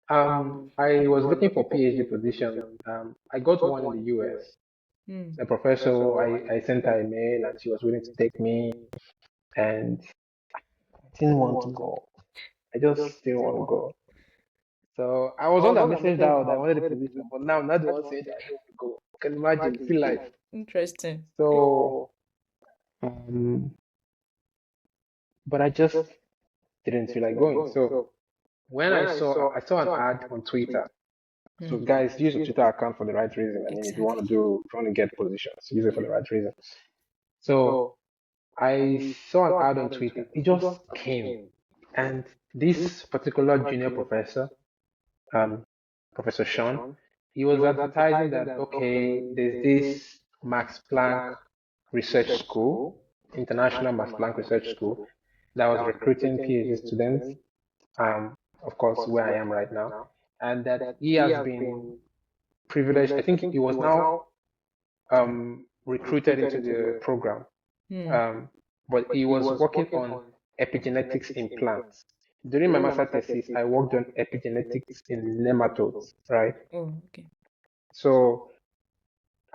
S1: I was looking for PhD position. I got one in the US. The professor, I sent her a mail and she was willing to take me, and I didn't want to go. I just didn't want to go. So I was on that message that I wanted the position, but now I'm not the one saying that I don't want to go. You can imagine, see life.
S2: Interesting.
S1: So, um, but I just didn't feel like going. So when I saw an ad on Twitter. So guys, use your Twitter account for the right reason. I mean, if you want to get positions, use it for the right reason. So I saw an ad on Twitter. It just came, and this particular junior professor, um, Professor Sean, he was advertising that okay, there's this Max Planck Research School, International Max Planck Research School, that was recruiting PhD students. Of course, where I am right now, and that he has been privileged. I think he was now recruited into the program, um, but he was working on epigenetics in plants. During my master thesis, I worked on epigenetics in nematodes, right?
S2: Oh, okay.
S1: So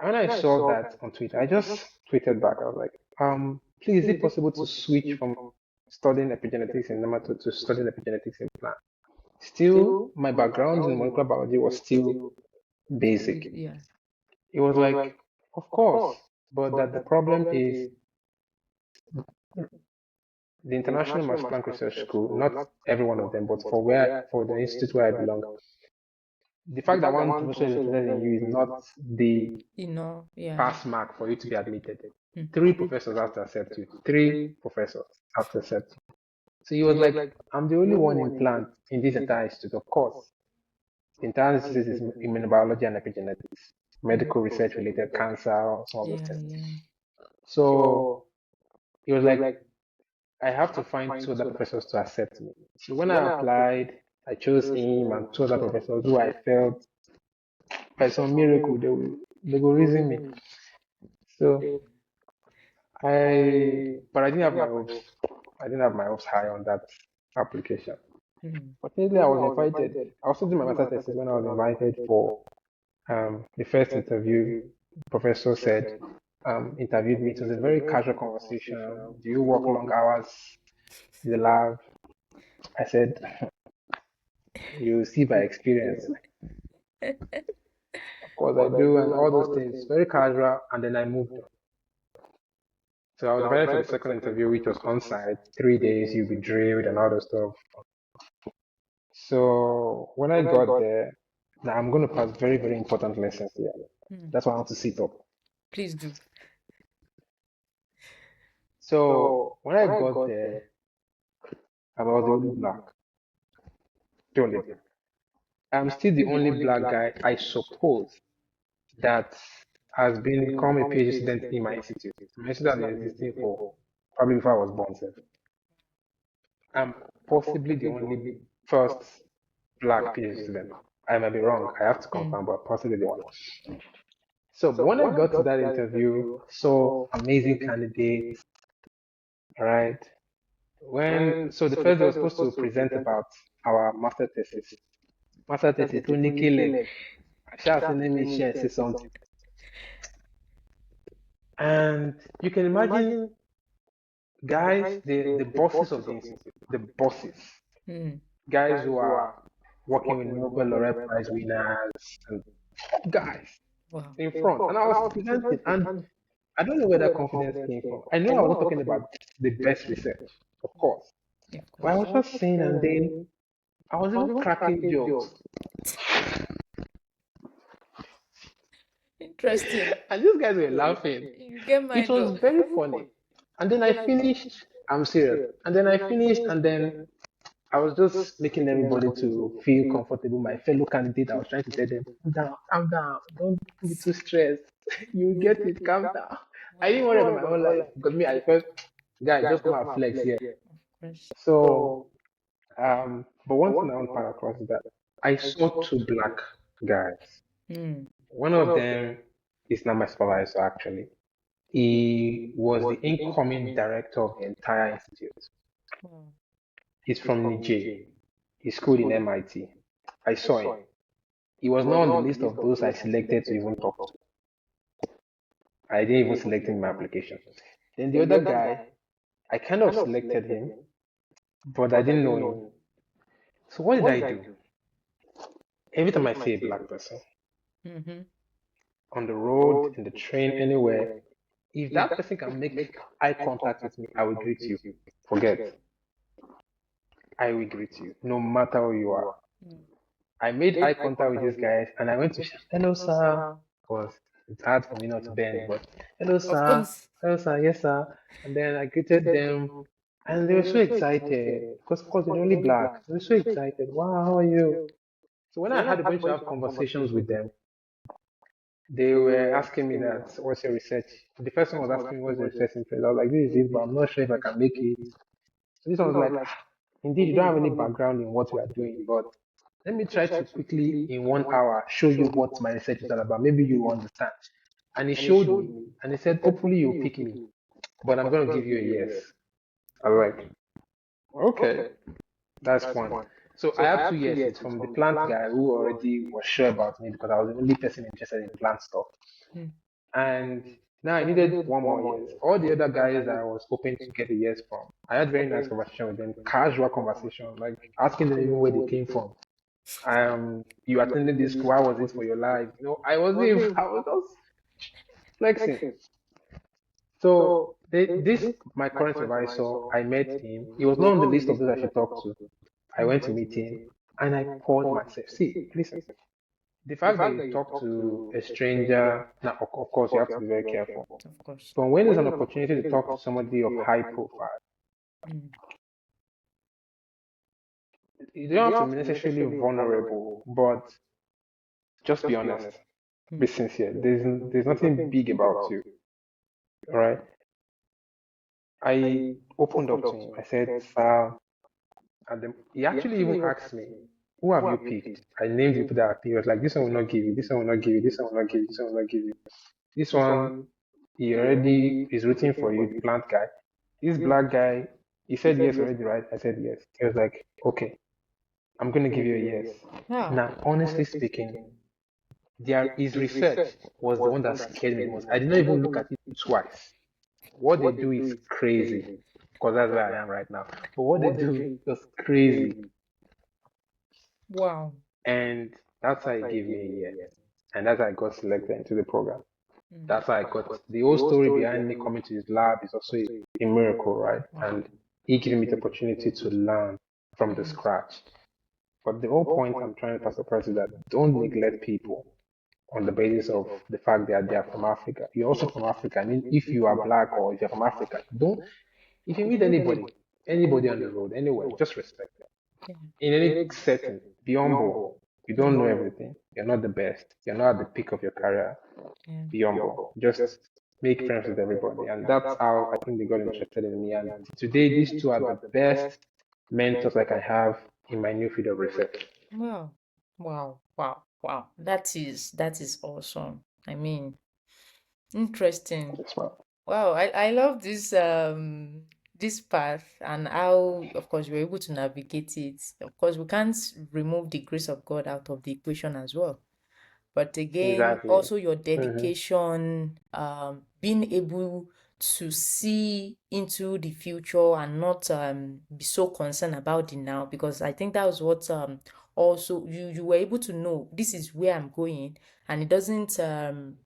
S1: when I saw that on Twitter, I just tweeted back. I was like, please, is it possible to switch from studying epigenetics in nematodes to studying epigenetics in plants? Still, my background in molecular biology was still basic.
S2: Yeah.
S1: It was like, of course, but that the problem is the International Max Planck Research School, not every one of them, but for the institute where I belong, the fact that one professor is interested in you is not the
S2: Yeah.
S1: pass mark for you to be admitted. Three professors have to accept you. Three professors have to accept you. So he was like, I'm the only one in plant in this entire institute. Of course, the entire institute is immunobiology and epigenetics, medical research related cancer, some of those things. So he was like, I have to find two other professors to accept me. So when I applied, I chose him and two other professors who I felt by some miracle they will reason me. So but I didn't have my hopes. I didn't have my hopes high on that application. Fortunately, I was invited. I also did my master thesis when I was invited for the first interview. The professor said, interviewed me. It was a very casual conversation. Do you work long hours in the lab? I said, you see by experience. Of course I do, and all those things. Very casual, and then I moved on. So I was invited for the second interview, which was on site, 3 days, you'll be drilled and all that stuff. So when I got there, now I'm going to pass very, very important lessons here. That's why I want to sit up.
S2: Please do.
S1: So when I got there, I was the only black. The only black. I'm still the only black guy, I suppose, that has become a PhD student in my institute. My institute has been existing for probably before I was born. Sir. I'm possibly the only first black PhD student. I might be wrong. I have to confirm, but possibly the one. So, but when I got to that interview, so amazing candidates, right? So the first day was supposed to present about our master thesis. Master thesis, only kill. I shall say, let me share and say something. And you can imagine, guys, the bosses of the institute, the bosses, guys who are working with Nobel Laureate Prize winners and guys in front. And I was presenting, and I don't know where that confidence came from. I know I was not talking about the best research, of course. But I was just saying, and then I was even cracking jokes.
S2: Interesting.
S1: And these guys were laughing.
S2: You get my
S1: It was very funny. And then I finished, I'm serious. And then I finished, and then I was just making everybody to feel comfortable. My fellow candidate, I was trying to tell them, calm down, don't be too stressed. You get it, calm down. I didn't worry about my own life because me, I felt, guy, just come out flex here. So, but one thing I want to point across is that I saw two black guys. One of them is now my supervisor, actually. He was the incoming director of the entire institute. He's from Niger. He schooled in MIT. I saw him. He was not on the list of those I selected to even talk to. I didn't even select him in my application. Then the other guy, I kind of selected him, but I didn't know him. So what did I do? Every time I see a black person
S2: Mm-hmm.
S1: on the road, in the train, anywhere, if that person can make eye contact with me, I will greet you. Forget, I will greet you, no matter who you are. I made eye contact with these guys and I went to shout, hello, sir. Because it's hard for me not to bend, but hello,
S2: Of
S1: sir.
S2: course.
S1: Hello, sir. Yes, sir. And then I greeted them and they were so excited because, of course, they're only black. They were so excited. Wow, how are you? So when I had a bunch of conversations with them, they were asking me that, what's your research? The first one was asking me, what's your research interest? I was like, this is it, but I'm not sure if I can make it. So this one was like, "Ah, indeed, you don't have any background in what we are doing, but let me try to quickly, in 1 hour, show you what my research is all about. Maybe you will understand." And he showed me, and he said, hopefully you'll pick me, but I'm going to give you a yes. I was like, okay, that's fine. So I have 2 yeses from the plant guy who already was sure about me because I was the only person interested in plant stuff.
S2: Mm.
S1: And now I needed 1 more years. All the other guys I was hoping to get a yes from, I had very nice conversation with them, casual conversation, like asking them even where they came from. You attended this school, how was it for your life? I wasn't even, I was just flexing. So this my current supervisor, I met him. He was not on the list of those I should talk to. I went to meet him and I poured myself. See, listen, the fact that you talk to a stranger, now of course you have to be very careful.
S2: Of course.
S1: But when there's an opportunity to talk to somebody of high profile,
S2: Mm.
S1: you don't have to be necessarily vulnerable, but just be honest, be
S2: Mm.
S1: sincere. There's nothing big about you, all right? I opened up to him. I said, sir, he actually even asked me, who have you picked? I named the people that I picked. He was like, this one will not give you, this one will not give you, this one will not give you, this one will not give you. This one, he already is rooting for you, the plant guy. This black guy, he said yes already, right? I said yes. He was like, okay, I'm going to give you a yes.
S2: Wow.
S1: Now, honestly speaking, his research was the one that scared me the most. I did not even look at it twice. What they do is crazy, because that's where I am right now. But what they do is crazy.
S2: Wow.
S1: And that's how he gave me a year. And that's how I got selected into the program.
S2: Mm.
S1: That's how I got the whole story behind me coming to his lab is also a miracle, right? And he giving me the opportunity to learn from the scratch. But the whole point I'm trying to pass across is that don't neglect people on the basis of the fact that they are from Africa. You're also from Africa. I mean, if you are black or if you're from Africa, don't, if you meet anybody on the road, anywhere, just respect them.
S2: Yeah.
S1: In any setting, be humble. You don't know everything. You're not the best. You're not at the peak of your career.
S2: Yeah.
S1: Be humble. Just make friends with everybody. And that's how I think they got interested in me. And today, these two are the best mentors I can have in my new field of research.
S2: Wow. Wow. Wow. Wow. That is awesome. I mean, interesting.
S1: Yes, ma'am.
S2: Wow, I love this path and how of course you were able to navigate it. Of course, we can't remove the grace of God out of the equation as well. But again,
S1: Exactly.
S2: also your
S1: Hmm.
S2: dedication, being able to see into the future and not be so concerned about the now, because I think that was what also you were able to know this is where I'm going, and it doesn't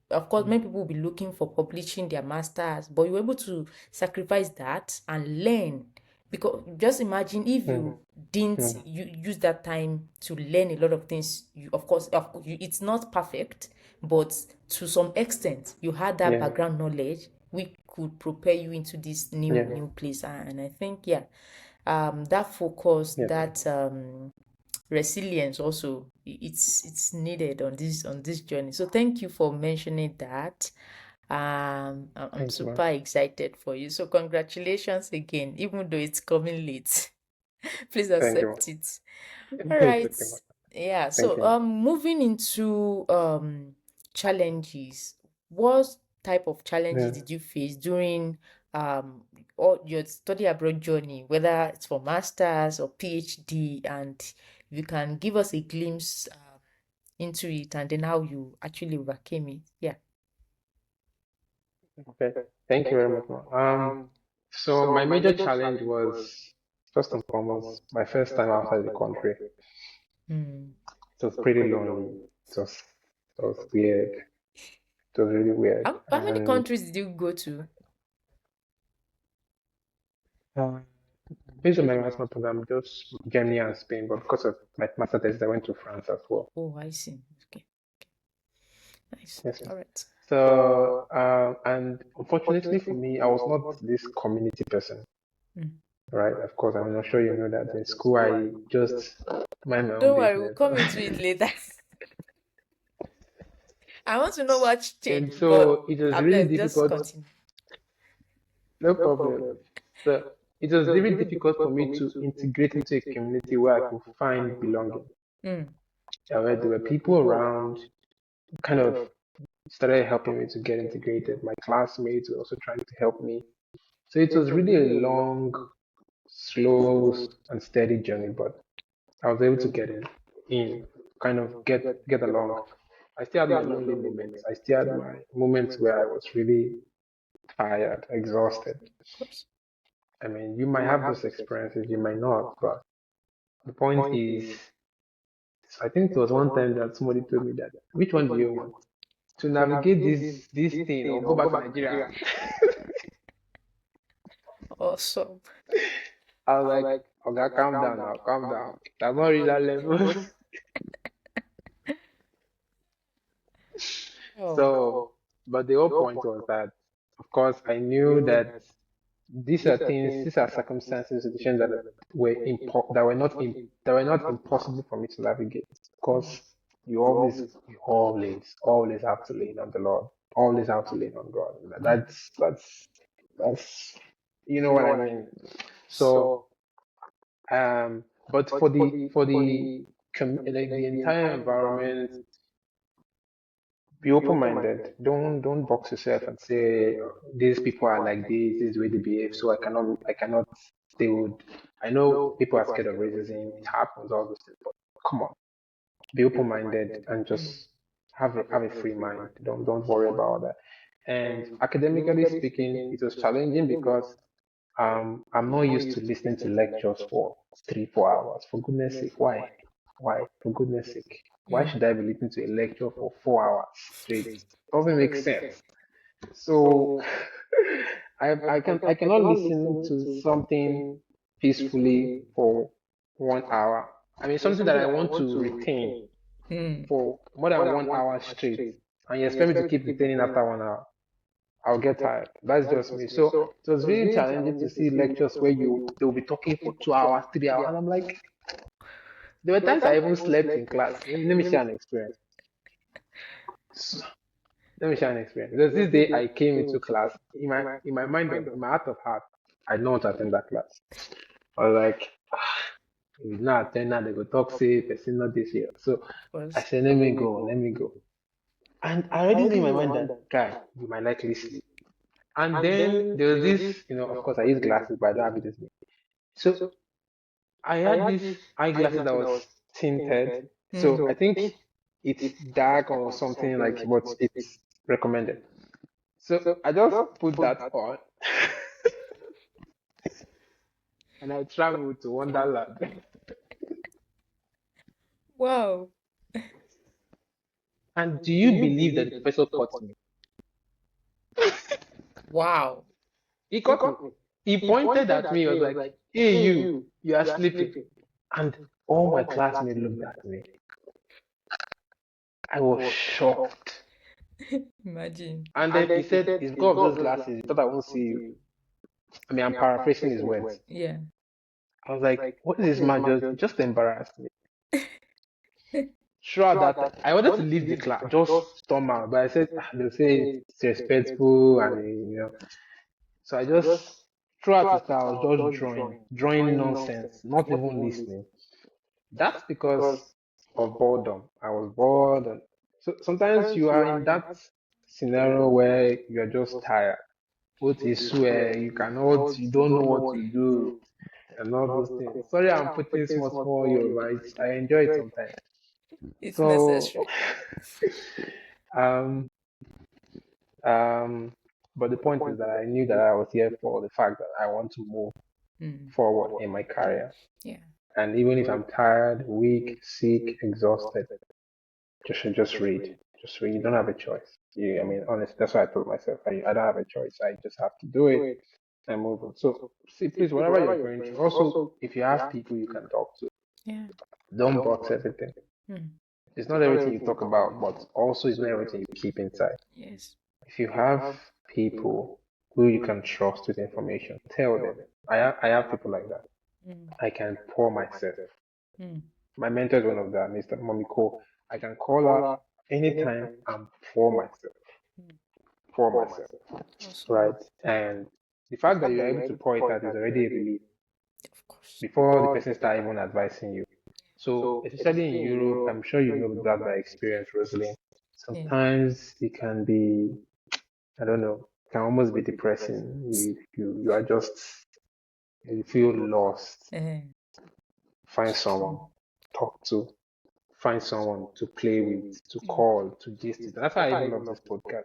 S2: of course many people will be looking for publishing their masters, but you were able to sacrifice that and learn, because just imagine if
S1: Hmm.
S2: you didn't
S1: Hmm.
S2: use that time to learn a lot of things. You, it's not perfect, but to some extent you had that
S1: Yeah.
S2: background knowledge we could prepare you into this
S1: Yeah.
S2: new place. And I think, yeah, that focus,
S1: Yeah.
S2: that resilience also, it's needed on this journey. So thank you for mentioning that. I'm
S1: Thank you, ma'am.
S2: super excited for you. So congratulations again, even though it's coming late. Please
S1: Thank you.
S2: accept it. All
S1: It's
S2: right.
S1: okay, ma'am.
S2: Yeah.
S1: Thank
S2: So
S1: you.
S2: moving into challenges. What type of challenges
S1: Yeah.
S2: did you face during all your study abroad journey, whether it's for masters or PhD, and if you can give us a glimpse into it and then how you actually overcame it. Yeah.
S1: Okay. Thank you very much, ma'am. So my major challenge was first and foremost my first time outside the country.
S2: Hmm.
S1: It was pretty lonely. It was weird. It was really weird.
S2: How many
S1: And
S2: countries did you go to?
S1: uh, based on my master's program, just Germany and Spain, but because of my master thesis, I went to France as well.
S2: Oh, I see. Okay. Nice.
S1: Yes, ma'am.
S2: All right.
S1: So, and unfortunately for me, I was not this community person,
S2: Mm.
S1: right? Of course, I'm not sure you know that in school I just mind my own
S2: Don't worry, we'll
S1: business.
S2: come into it later. I want to know what
S1: And
S2: changed, but
S1: so it was really
S2: let's just
S1: difficult.
S2: continue.
S1: No problem. So it was really difficult for me to integrate into a community where I could find belonging.
S2: Mm.
S1: Where there were people around, kind of started helping me to get integrated. My classmates were also trying to help me. So it was really a long, slow, and steady journey, but I was able to get in, kind of get along. I still had my lonely moments. I still had my moments where I was really tired, exhausted.
S2: Of course.
S1: I mean, you might have those experiences, you might not, but the point is, I think there was one time that somebody told me that, which one do you want? To navigate this thing or go back to Nigeria?
S2: Awesome.
S1: I was like, okay, calm down now, calm down. That's not really that level.
S2: Oh.
S1: So, but the whole point was that, of course, I knew that these are circumstances, situations that that were not impossible for me to navigate. Of course, you always have to lean on the Lord. Always have to lean on God. That's you know what I mean. So, but like the entire environment, be open-minded. Don't box yourself and say these people are like this is the way they behave, so I cannot stay with. I know people are scared of racism. It happens, all those things, but come on, be open-minded and just have a free mind. Don't worry about that. And academically speaking, it was challenging because I'm not used to listening to lectures for 3 4 hours. For goodness sake, why? Why? For goodness sake, why
S2: Mm.
S1: should I be listening to a lecture for 4 hours straight? Doesn't make sense. So I cannot listen to something peacefully for 1 hour. I mean something that I want to retain
S2: Mm.
S1: for more than 1 hour straight, and you expect me to keep retaining after 1 hour. I'll get tired. That's just me. So it was really challenging to see lectures where they'll be talking for 2 hours, 3 hours, and I'm like, there were times I even slept in class. Let me share an experience. So, let me share an experience. There's this day I came into class in my mind, in my heart of heart, I don't want to attend that class. I was like, if you not attend now, they go talk say person not this year. So
S2: Of
S1: I
S2: course.
S1: said, let me go, let me go. And I already knew in my mind that guy, you might likely sleep. And then there was this, of course I use glasses, but I don't have it with me. So I had these eyeglasses that was tinted. So
S2: Mm.
S1: I think it's dark or something like, but it's recommended. So I just put that on and I traveled to Wonderland.
S2: Wow.
S1: And do you believe that the professor caught me?
S2: Wow.
S1: He caught me. He pointed at me. He was like, "Hey, you are sleeping." And all my classmates looked at me. I was shocked.
S2: Imagine.
S1: And then he said, "It's because of those glasses. He thought I won't see you." I mean, I'm paraphrasing his words.
S2: Yeah.
S1: I was like, "What is this man just embarrassed me?" Throughout that time, I wanted to leave the class, just storm out, but I said, they'll say it's respectful, and so I just throughout the class, I was just drawing nonsense, not even listening. That's because of boredom. I was bored, and so sometimes you are in that scenario where you're just tired. What is where you don't know what to do, and all those things. Sorry, I'm putting small your rights. I enjoy it sometimes.
S2: It's
S1: So,
S2: necessary.
S1: um, um, But the point is that I knew that I was here for the fact that I want to move forward in my career.
S2: Yeah.
S1: And even if I'm tired, weak, sick, exhausted, just read. Just read. You don't have a choice. I mean, honestly, that's what I told myself. I don't have a choice. I just have to do it and move on. So, see, please, whatever you're going through, also, if you have people you can talk to,
S2: Yeah.
S1: don't box everything. It's not everything you talk about, but also it's not everything you keep inside.
S2: Yes.
S1: If you have people who you can trust with information, tell them. I have people like that. I can pour myself. My mentor is one of them, Mr. Momiko. I can call her anytime and pour myself. Pour myself. Right? And the fact that you're able to pour it out is already a relief
S2: Of course.
S1: before the person starts even advising you. So, especially in Europe, I'm sure you know that by experience, Rosalind.
S2: Yeah.
S1: Sometimes it can be, I don't know, it can almost be depressing. You are just, you feel lost. Find someone, talk to, find someone to play with, to call, to gist with. That's why I even love this podcast.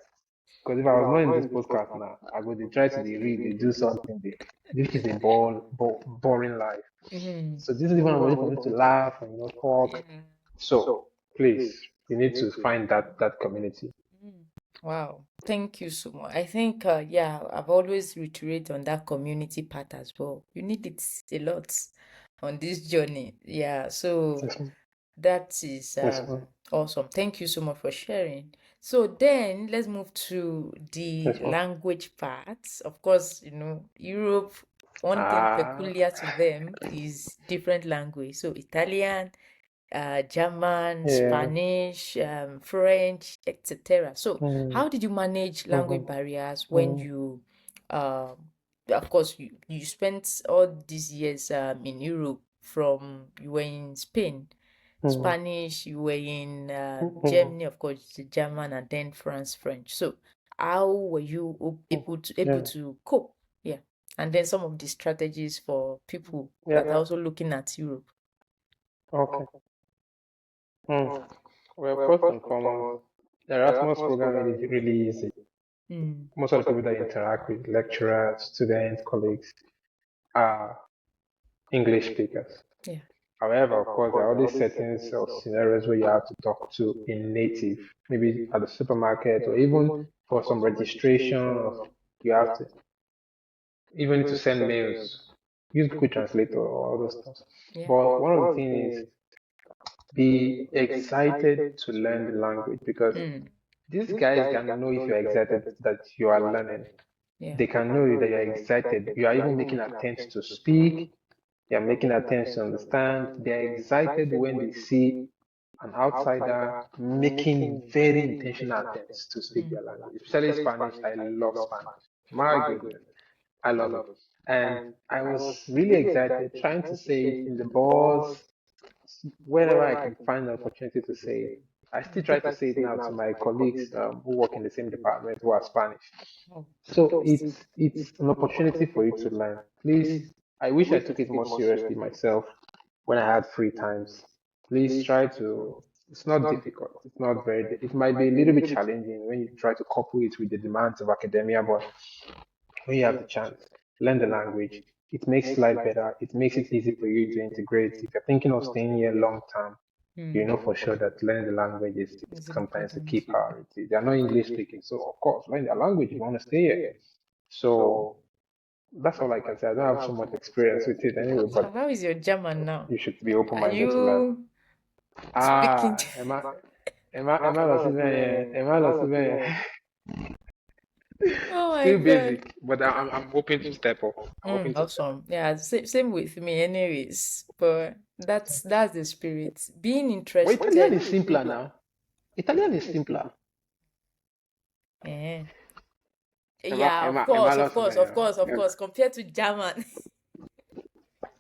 S1: Because if I was not in this podcast now, I would try to read, they do something, this is a boring life. So this is even a way for me to laugh and talk. So please, you need to find that community.
S2: Wow. Thank you so much. I think, yeah, I've always reiterated on that community part as well. You need it a lot on this journey. Yeah. So
S1: Yes, ma'am.
S2: that is
S1: Yes, ma'am.
S2: awesome. Thank you so much for sharing. So then let's move to the
S1: Yes, ma'am.
S2: language part. Of course, Europe, one thing
S1: Ah,
S2: peculiar to them is different language. So Italian, German,
S1: yeah.
S2: Spanish, French, etc. So,
S1: Mm,
S2: how did you manage language
S1: mm,
S2: barriers when
S1: mm,
S2: you, of course, you spent all these years in Europe? From you were in Spain,
S1: mm,
S2: Spanish, you were in
S1: mm,
S2: Germany, of course, the German, and then France, French. So, how were you
S1: mm.
S2: able
S1: Yeah.
S2: to cope? Yeah, and then some of the strategies for people
S1: Yeah.
S2: that are also looking at Europe.
S1: Okay. Mm. Well, first and foremost, the Erasmus program is really easy.
S2: Mm.
S1: Most of the people that interact with lecturers, students, colleagues are English speakers.
S2: Yeah.
S1: However, of course, there are always settings or scenarios where you have to talk to a native, maybe at the supermarket or even for some registration of you have to even to send mails, use Google Translator or all those stuff.
S2: Yeah.
S1: But one of the things is be excited to learn the language because
S2: Mm.
S1: these guys can know if you're excited that you are learning.
S2: Yeah.
S1: They can know that you're excited. You are even making attempts to speak. You're making attempts to understand. They're excited when they see an outsider making very intentional attempts to speak their language, especially Spanish. I love Spanish. My goodness, I love it. And I was really excited trying to say it in the bus, wherever I can find an opportunity to say it. I still try to say it now to my colleagues who work in the same department who are Spanish.
S2: Oh.
S1: So it's an opportunity for you to learn. Please, I wish I took it more seriously myself when I had free times. Please try to. It's not difficult. It's not very. It might be a little bit challenging when you try to couple it with the demands of academia, but when you have the chance, learn the language. It makes life better. It makes it easy for you to integrate. If you're thinking of staying here long term, you know for sure that learning the language is
S2: It's
S1: sometimes a
S2: important.
S1: key priority. They are not English speaking, so of course, learn their language if you want to stay here. So that's all I can say. I don't have so much experience with it anyway,
S2: So
S1: but
S2: how is your German now?
S1: you should be
S2: Are
S1: open-minded to learn.
S2: you speaking?
S1: Ah, Emma Losibe, Emma Losibe.
S2: Oh my
S1: Still
S2: God.
S1: basic, but I'm hoping to step up. I'm hoping to step up.
S2: Awesome. Yeah, same with me, anyways. But that's the spirit. Being
S1: Well, Italian
S2: interested.
S1: is simpler now. Italian is simpler.
S2: Eh. Yeah, of
S1: Emma
S2: course, of course, of
S1: Losibe.
S2: course, of course, compared to German.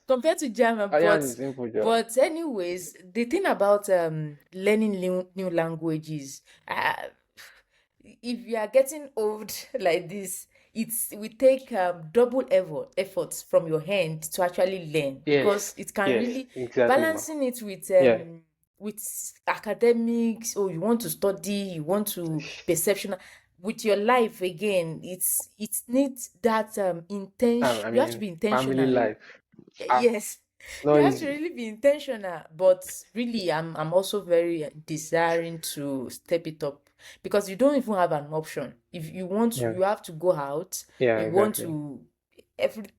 S2: Compared to German,
S1: Italian is simple, Joe.
S2: but anyways, the thing about learning new languages, if you are getting old like this, we take double efforts from your hand to actually learn, because
S1: Yes,
S2: it can
S1: yes,
S2: really
S1: exactly, ma.
S2: balancing it
S1: Yeah.
S2: with academics, or you want to study, you want to perception. with your life again, it needs that intention.
S1: I
S2: You have to
S1: mean,
S2: be
S1: family
S2: intentional.
S1: life. Ah,
S2: Yes,
S1: not
S2: you have to
S1: easy.
S2: really be intentional. But really, I'm also very desiring to step it up, because you don't even have an option. If you want to,
S1: Yeah,
S2: you have to go out.
S1: yeah,
S2: You want
S1: exactly.
S2: to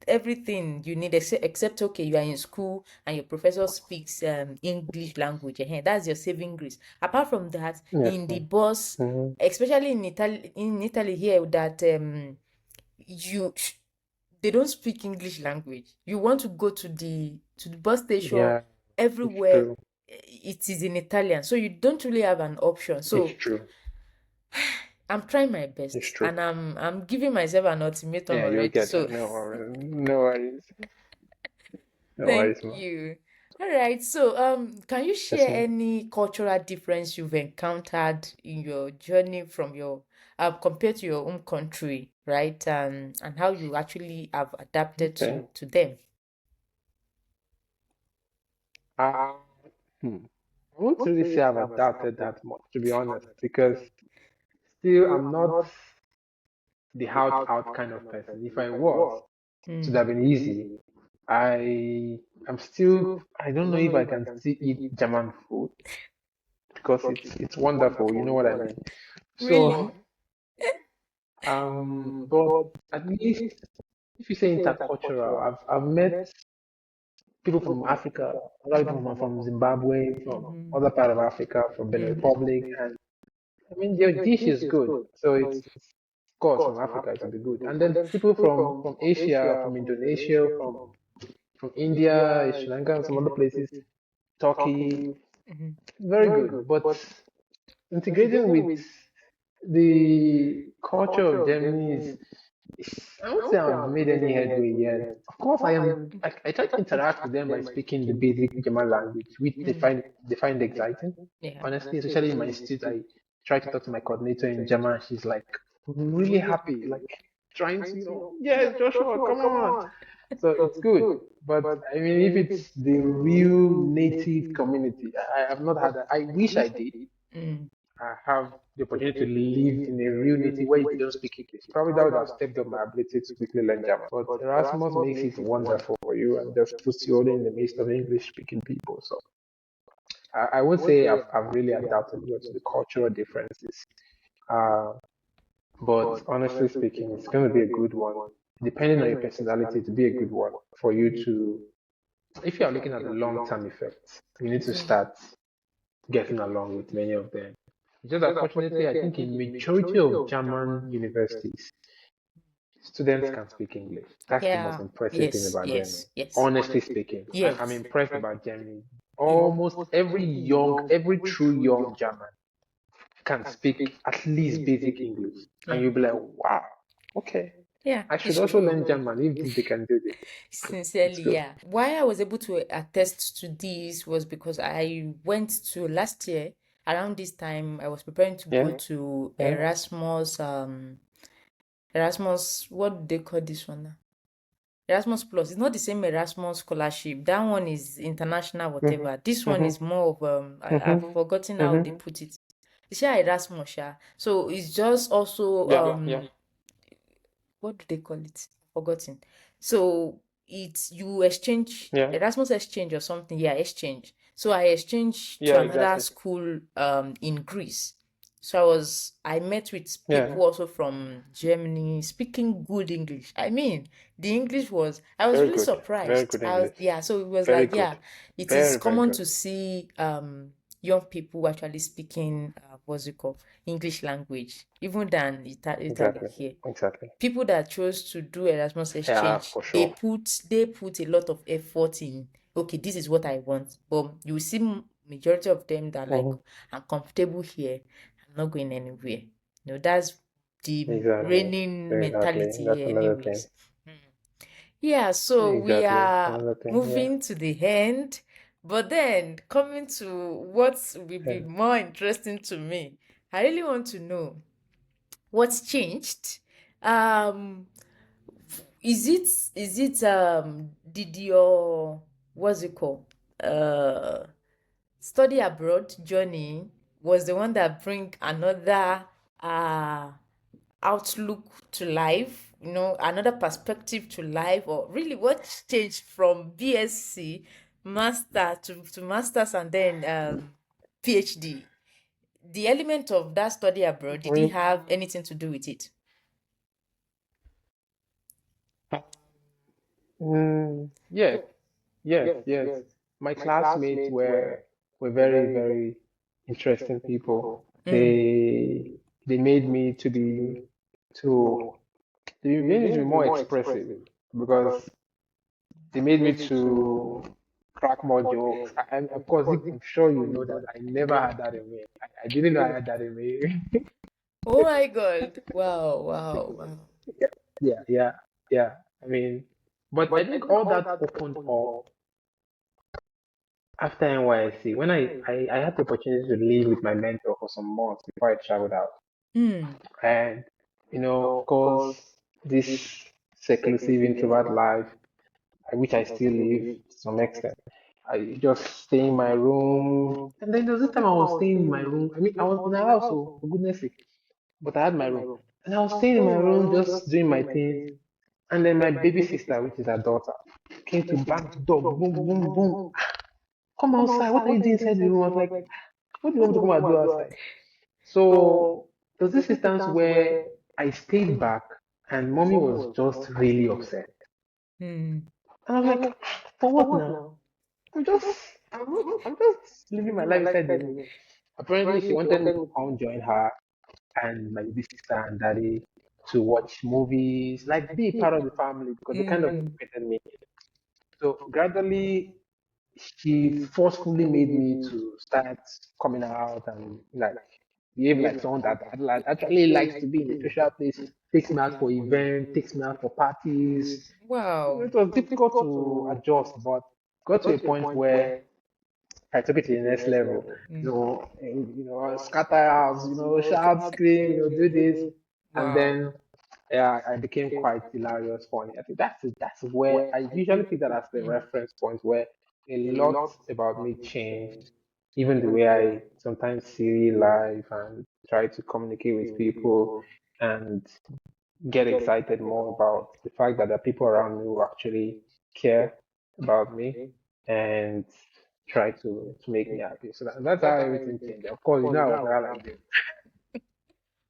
S2: everything you need, except okay, you are in school and your professor speaks English language. That's your saving grace. Apart from that,
S1: Yes,
S2: in the
S1: ma'am.
S2: bus,
S1: Mm-hmm.
S2: especially in Italy here, that you they don't speak English language. You want to go to the bus station,
S1: Yeah, it's
S2: everywhere
S1: true.
S2: it is in Italian. So you don't really have an option.
S1: It's
S2: So
S1: true.
S2: I'm trying my
S1: It's
S2: best,
S1: true.
S2: and I'm giving myself an ultimatum
S1: Yeah, you'll
S2: already.
S1: get
S2: So
S1: that. No worries. No worries. No
S2: thank
S1: worries, man.
S2: you. All right. So can you
S1: Yes,
S2: share
S1: ma'am.
S2: any cultural difference you've encountered in your journey from your compared to your own country, right? And how you actually have adapted
S1: Okay.
S2: to them.
S1: Uh, hmm. I won't really say I've adapted that much, to be honest, because still I'm not the out kind of person. If I was, it would
S2: Mm.
S1: have been easy. I am still, I don't know if I can still eat German food because it's wonderful, you know what I mean? So,
S2: Really?
S1: but at least if you say intercultural, I've met people from Africa, other people from Zimbabwe, from
S2: Mhm.
S1: other part of Africa, from Benin
S2: Mhm.
S1: Republic, and I mean their dish is good. So it's of course from Africa it will be good. And then people from Asia, from Indonesia, from India, Sri Lanka, and some other places, Turkey,
S2: Mhm.
S1: very good. But integrating with the culture of Germany is I won't say I've made any headway yet. Of course, I try to interact with them by speaking the basic German language, which they find exciting.
S2: Yeah.
S1: Honestly, especially in my institute, I try to talk to my coordinator in German. She's like really happy, like trying to, yes, Joshua, come on. So it's good. But I mean, if it's the real native community, I have not had that. I wish I did.
S2: Mm.
S1: I have the opportunity to live in a real native where they don't speak English. Probably that would have stepped up my ability to quickly learn German. But Erasmus makes it wonderful for you and just puts you all in the midst of English speaking people. So I won't say I've really adapted to the cultural differences. Uh, but honestly speaking, it's going to be a good one. Depending on your personality, to be a good one for you to, if you are looking at the long term effects, you need to
S2: Yeah.
S1: start getting along with many of them. Just unfortunately, I think in majority of German universities, students can speak English. That's the most
S2: Yeah.
S1: impressive thing
S2: Yes.
S1: about Germany.
S2: Yes. Yes.
S1: Honestly speaking, I'm
S2: Yes.
S1: impressed about Germany.
S2: Mm.
S1: Almost every true young German can speak at least basic English, and
S2: Yeah.
S1: you'll be like, wow, okay,
S2: Yeah.
S1: I should
S2: It's
S1: also
S2: true.
S1: learn German if they can do this. It's
S2: Sincerely,
S1: good.
S2: yeah. Why I was able to attest to this was because I went to last year around this time. I was preparing to go
S1: Yeah,
S2: to
S1: yeah.
S2: Erasmus. What do they call this one now? Erasmus Plus. It's not the same Erasmus Scholarship. That one is international,
S1: Mm-hmm,
S2: whatever. This one
S1: mm-hmm,
S2: is more of I've
S1: mm-hmm,
S2: forgotten how they
S1: mm-hmm.
S2: put it. It's yeah Erasmus, yeah. So it's just also
S1: Yeah,
S2: what do they call it? Forgotten. So it's you exchange
S1: yeah,
S2: Erasmus exchange or something. Yeah, exchange. So I exchanged
S1: yeah,
S2: to another
S1: exactly.
S2: school in Greece. So I met with
S1: Yeah,
S2: people also from Germany speaking good English. I mean, the English was I was really
S1: very
S2: surprised.
S1: good English.
S2: Yeah, so it was
S1: Very
S2: like,
S1: good.
S2: yeah, it is
S1: Very
S2: common
S1: good.
S2: to see young people actually speaking what's it called? English language, even than Italy
S1: Exactly.
S2: here.
S1: Exactly.
S2: People that chose to do Erasmus
S1: Yeah,
S2: exchange,
S1: for sure.
S2: they put a lot of effort in, okay, this is what I want. But you see majority of them that like,
S1: Hmm.
S2: I'm comfortable here, I'm not going anywhere. That's the
S1: Exactly.
S2: reigning
S1: Exactly.
S2: mentality
S1: That's
S2: here
S1: another thing.
S2: anyways. Mm. Yeah, so we
S1: Exactly.
S2: are
S1: Another thing. Yeah.
S2: moving to the end, but then coming to what will be
S1: Yeah.
S2: more interesting to me, I really want to know what's changed. Um, is it did your what's it called? Uh Study abroad journey was the one that bring another uh outlook to life, another perspective to life, or really what changed from BSc master to masters and then PhD? The element of that study abroad,
S1: I
S2: did it
S1: mean,
S2: have anything to do with it?
S1: yes, yes, yes. My classmates were very, very interesting people.
S2: Mm.
S1: They made me to they made me to be more expressive because they made me to crack more jokes. And of course, I'm sure you know that I never had that in me. I didn't know I had that in me.
S2: Oh my God. Wow, wow, wow.
S1: Yeah, yeah, yeah. I mean, but I think all that opened up after NYSC when I had the opportunity to live with my mentor for some months before I traveled out.
S2: Mm.
S1: And, of course, this seclusive introvert life, which I still live to some extent. I just stay in my room. And then there was this time I was staying in my room. I mean, I was in a house, so for goodness sake, but I had my room. And I was staying in my room, just doing my things. And then my baby sister, which is her daughter, came to bang the door, boom, boom, boom. Come outside. What are you doing inside the room? I was like, what do you want me to come and do outside? So there was this instance where I stayed back and mommy was just really upset.
S2: Mm.
S1: And I was like, for what now? I'm just living my life inside the room. Apparently, she wanted me to come join her and my big sister and daddy to watch movies, like be a part of the family because they kind of
S2: Mm.
S1: educated me. So gradually, she forcefully made me to start coming out and like behave like someone that actually likes to be in a social place, takes me out for events, takes me out for parties.
S2: Wow.
S1: It was difficult to adjust, but got to a point where I took it to the next level. Scatter house, shout, scream, do this, and
S2: Wow.
S1: then yeah, I became quite hilarious, funny. I think that's where I usually take that as the reference point where a lot about me changed, even the way I sometimes see life and try to communicate with people and get excited more about the fact that there are people around me who actually care about me and try to make me happy. So that's how everything changed. Of course, I was never like this.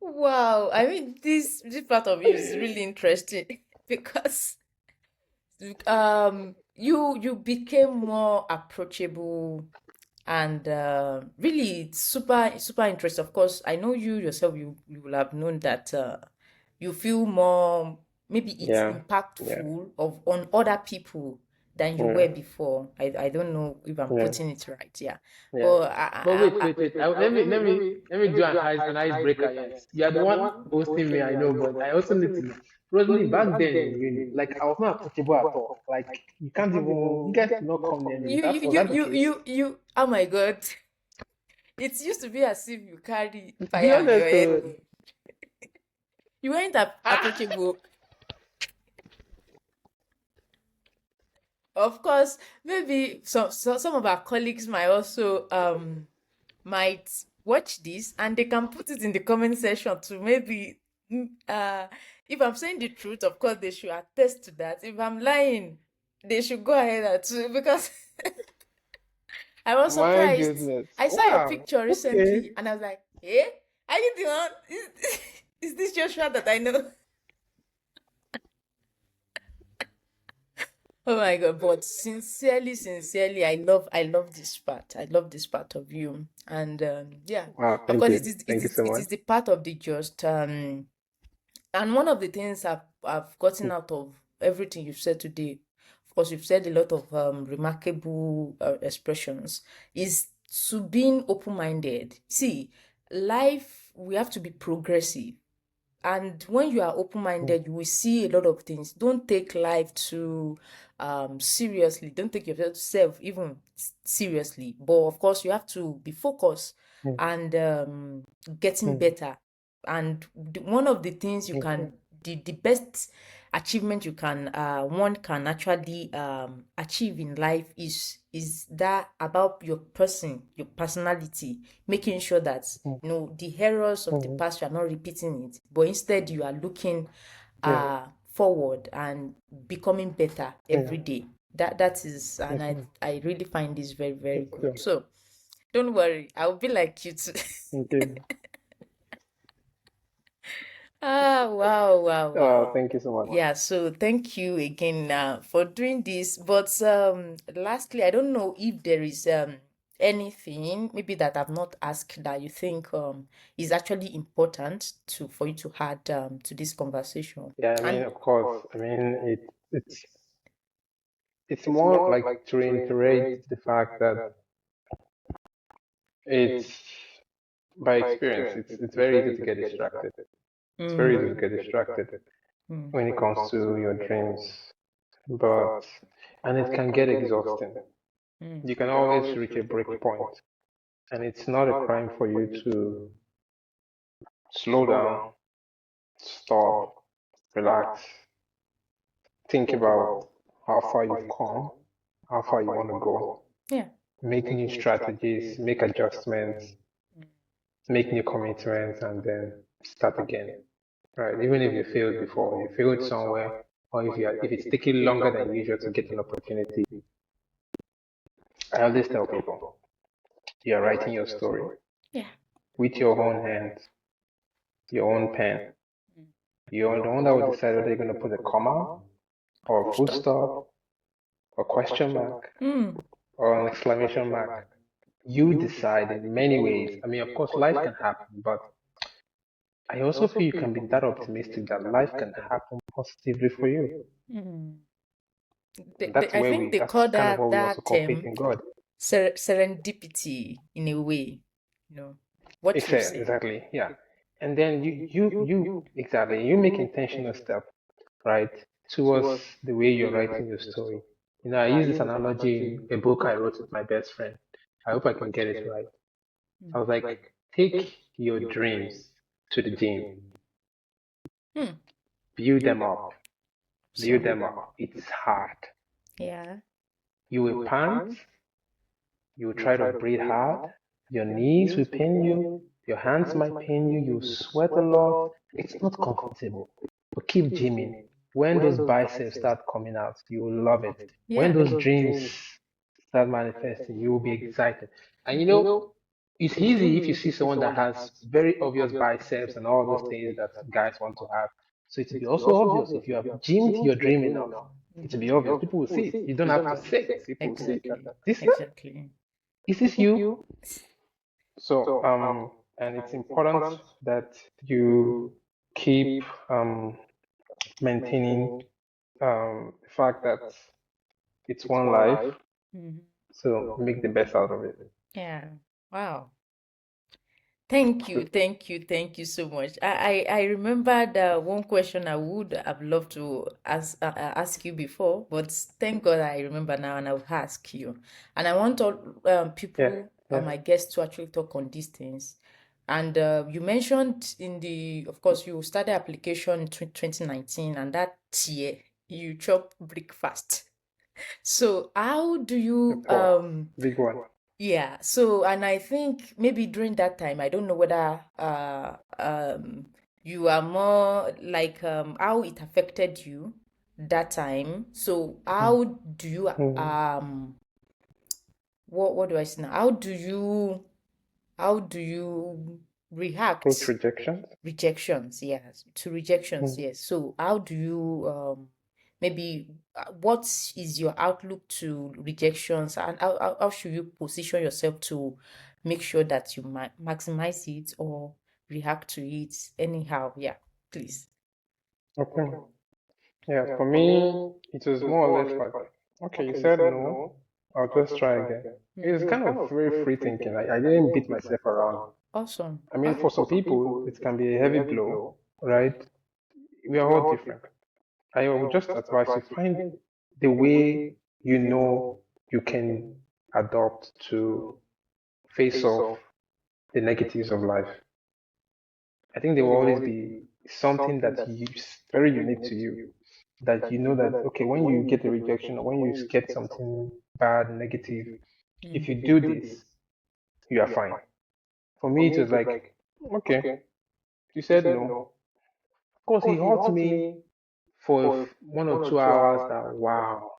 S2: Wow. I mean, this part of you is really interesting because you became more approachable and really super super interesting. Of course, I know you yourself, you will have known that you feel more, maybe it's
S1: Yeah, yeah,
S2: impactful of on other people than you
S1: yeah,
S2: were before. I don't know if I'm
S1: yeah.
S2: putting it right, yeah.
S1: Yeah.
S2: But
S1: But wait. Let me do an icebreaker. Yes, you are the one hosting me. I know, but I also need to know. Rosalie, back then in uni, like I was not approachable at all. Like you guys could not come near me. Was that the case?
S2: oh my God. It used to be as if you carry
S1: Be
S2: fire on your
S1: honest.
S2: head. You weren't
S1: Ah,
S2: approachable. Of course, maybe some of our colleagues might also might watch this and they can put it in the comment section to maybe if I'm saying the truth, of course they should attest to that. If I'm lying, they should go ahead and too, because I was
S1: my
S2: surprised.
S1: goodness.
S2: I saw your
S1: Wow.
S2: picture
S1: Okay.
S2: recently and I was like, "Eh, are you the one? Is this Joshua that I know?" Oh my God, but sincerely, sincerely, I love this part. I love this part of you. And yeah,
S1: Wow.
S2: of
S1: Thank
S2: course
S1: you. Thank you so
S2: it
S1: much.
S2: is the part of the just and one of the things I've gotten out of everything you've said today, of course you've said a lot of remarkable expressions, is to being open-minded. See, life, we have to be progressive, and when you are open-minded you will see a lot of things. Don't take life too seriously, don't take yourself even seriously, but of course you have to be focused
S1: Mm,
S2: and getting
S1: mm,
S2: better. And one of the things you
S1: mm,
S2: can, the best achievement you can one can actually achieve in life is is that about your person, your personality, making sure that the errors of the
S1: Mm-hmm.
S2: past, you are not repeating it, but instead you are looking
S1: Yeah.
S2: forward and becoming better every
S1: Yeah.
S2: day. That is, and
S1: Yes,
S2: I really find this very, very
S1: thank
S2: good.
S1: you.
S2: So don't worry, I'll be like you too.
S1: Thank you.
S2: Wow, wow, wow.
S1: Thank you so much.
S2: Yeah, so thank you again for doing this. But lastly, I don't know if there is anything maybe that I've not asked that you think is actually important to for you to add to this conversation.
S1: Yeah, I mean,
S2: And
S1: of course, I mean, it's more like to reiterate the fact that it's by experience, it's very easy to get distracted. It's very easy to get distracted
S2: mm,
S1: when it comes to your dreams, but and it can get exhausting.
S2: mm,
S1: You can always reach a break point, and it's not a crime for you to slow down, stop, relax, think about how far you've come, how far you want to go,
S2: yeah.
S1: make new strategies, make adjustments, make new commitments, and then start again. Right? Even if you failed before, you failed somewhere, or if it's taking longer than usual to get an opportunity, I always tell people, you're writing your story
S2: Yeah.
S1: with your own hands, your own pen. You're the one that will decide whether you're going to put a comma, or a full stop, or question mark,
S2: Mm.
S1: or an exclamation mark. You decide in many ways. I mean, of course, life can happen, but I also feel you can be that optimistic that life can happen positively for you.
S2: Mm.
S1: And that's
S2: I
S1: where
S2: think
S1: we,
S2: they
S1: that's
S2: call
S1: kind of
S2: that
S1: what we also call faith in God.
S2: serendipity in a way, what you say.
S1: Exactly, yeah. And then exactly, you make intentional step, right, towards the way you're writing your story. I use this analogy in a book I wrote with my best friend. I hope I can get it right. I was like, take your dreams to the gym,
S2: Hmm.
S1: build them up, build
S2: So,
S1: them up. It's hard.
S2: yeah.
S1: You will pant, you will try to breathe hard, your knees will pain you, your hands might pain you, you sweat a lot. It's not comfortable. But keep gymming. When those biceps start coming out, you will love it. When
S2: Yeah.
S1: those dreams start manifesting, you will be excited. And it's easy if you see someone that has very obvious biceps and all those things that guys want to have. So it will be also obvious if you have gymmed your dream enough. It will be obvious. People will see it. You don't have to say it. People will see it. That,
S2: Exactly.
S1: this is
S2: Exactly.
S1: is this you? So and it's important that you keep maintaining the fact that it's one life.
S2: Mhm.
S1: So make the best out of it.
S2: Yeah. Wow. Thank you, thank you, thank you so much. I remember the one question I would have loved to ask you before, but thank God I remember now and I'll ask you. And I want all
S1: Yeah,
S2: people,
S1: yeah.
S2: my guests, to actually talk on these things. And you mentioned of course, you started application in 2019, and that year you chop breakfast. So how do you
S1: Wow, big one.
S2: yeah, so and I think maybe during that time, I don't know whether you are more like how it affected you that time. So
S1: Mm,
S2: how do you
S1: mm.
S2: what do I say now? How do you
S1: Approach
S2: react
S1: rejections.
S2: rejections, yes, to rejections,
S1: Mm.
S2: yes. So how do you maybe what is your outlook to rejections, and how should you position yourself to make sure that you maximize it or react to it anyhow? Yeah, please.
S1: Okay. Yeah, for me, it was more or less like, okay, you said no, I'll just try again. It's kind of very free thinking. I didn't beat myself around.
S2: Awesome.
S1: I mean, for some people, it can be a heavy blow, right? We are all different. I would just advise you find the way you know you can adopt to face off the negatives of life. I think there will always be something that is very unique to you that you know that, okay, when you get a rejection or when you get something bad, negative. If you do this, you are fine. For me, it was like, okay, you said no. Of course, he hurt me for 1 or 2 hours. That wow,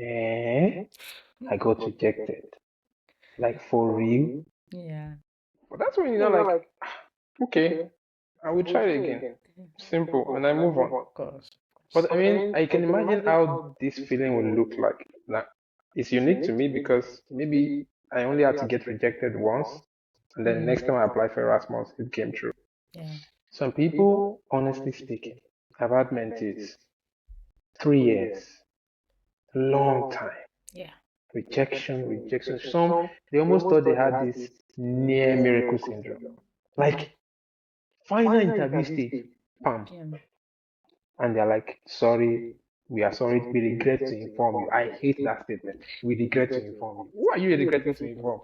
S1: eh, I got rejected. Like for real.
S2: Yeah.
S1: But that's when you're like, okay, I will try it again. Simple, and I move on.
S2: Of course.
S1: But I mean, I can imagine how this feeling will look like. Like, it's unique to me because maybe I only had to get rejected once, and then the next time I applied for Erasmus, it came true.
S2: Yeah.
S1: Some people, honestly speaking, I've had mentees 3 years, long time,
S2: Yeah.
S1: rejection, rejection. Some, they almost thought they had this near miracle syndrome. Like, final interview stage, bam,
S2: Yeah.
S1: and they're like, sorry, we are sorry, we regret to inform you. I hate that statement. We regret to inform you. Who are you regretting to inform?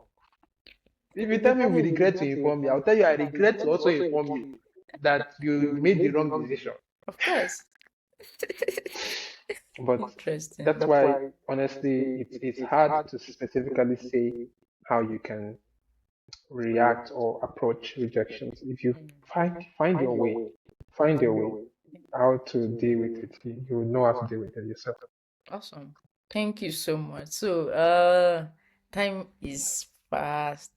S1: If you tell me we regret to inform you, I'll tell you I regret to also inform you that you made the wrong decision.
S2: Of course.
S1: But
S2: Interesting.
S1: that's why, honestly, it's hard to specifically say how you can react or approach rejections. If you find your way, find your way how to deal with it. You will know how to deal with it yourself.
S2: Awesome. Thank you so much. So, time is fast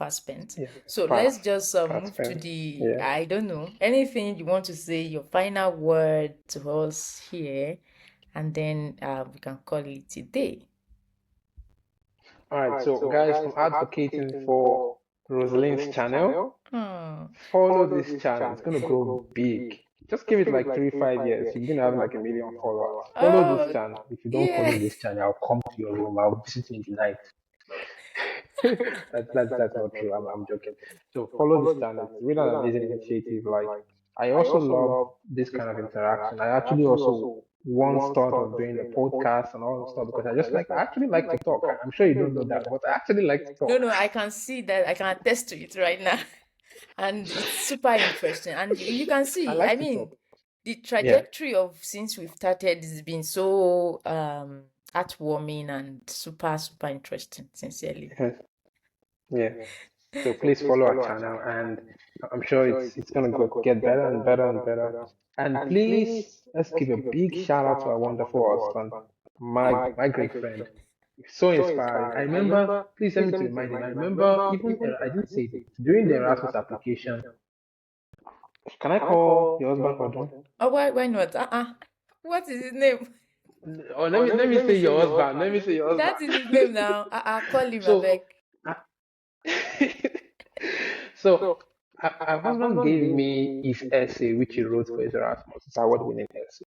S2: spent.
S1: Yeah,
S2: So let's
S1: fast,
S2: just
S1: fast
S2: move to
S1: spent.
S2: the,
S1: Yeah.
S2: I don't know, anything you want to say, your final word to us here, and then we can call it a day.
S1: All right. So, guys, I'm advocating for Rosalind's channel.
S2: Oh,
S1: Follow this channel. It's gonna grow big. Just give it like 3, 5 years. You're gonna have like 1 million followers. Follow this
S2: oh,
S1: channel. If you don't
S2: yeah.
S1: follow this channel, I'll come to your room. I'll visit you in the night. That's not true. I'm joking. So follow this channel. It's really an amazing initiative. Like I also love this kind of interaction. I actually also once thought of doing a podcast and all that stuff because I actually like to talk. I'm sure you don't know that, but I actually like to
S2: No,
S1: talk.
S2: no, I can see that. I can attest to it right now. And it's super interesting. And you can
S1: I
S2: see, I
S1: like to
S2: mean,
S1: talk.
S2: the
S1: Yeah.
S2: trajectory of since we've started has been so heartwarming and super, super interesting, sincerely.
S1: Yeah. So please follow our channel, and I'm sure it's gonna get better and better and better. And please let's give a big shout out to our wonderful husband, my great friend. So inspiring. I remember. Please let me to remind him. I remember even I didn't say it during the Erasmus application. Can I call your husband Odun?
S2: Oh, why not? What is his name?
S1: Or let me say your husband. Let me say your
S2: That is
S1: husband.
S2: his name now. Call him,
S1: So,
S2: Abeg.
S1: uh, so our husband gave me his essay, which he wrote for his Erasmus. It's award-winning essay.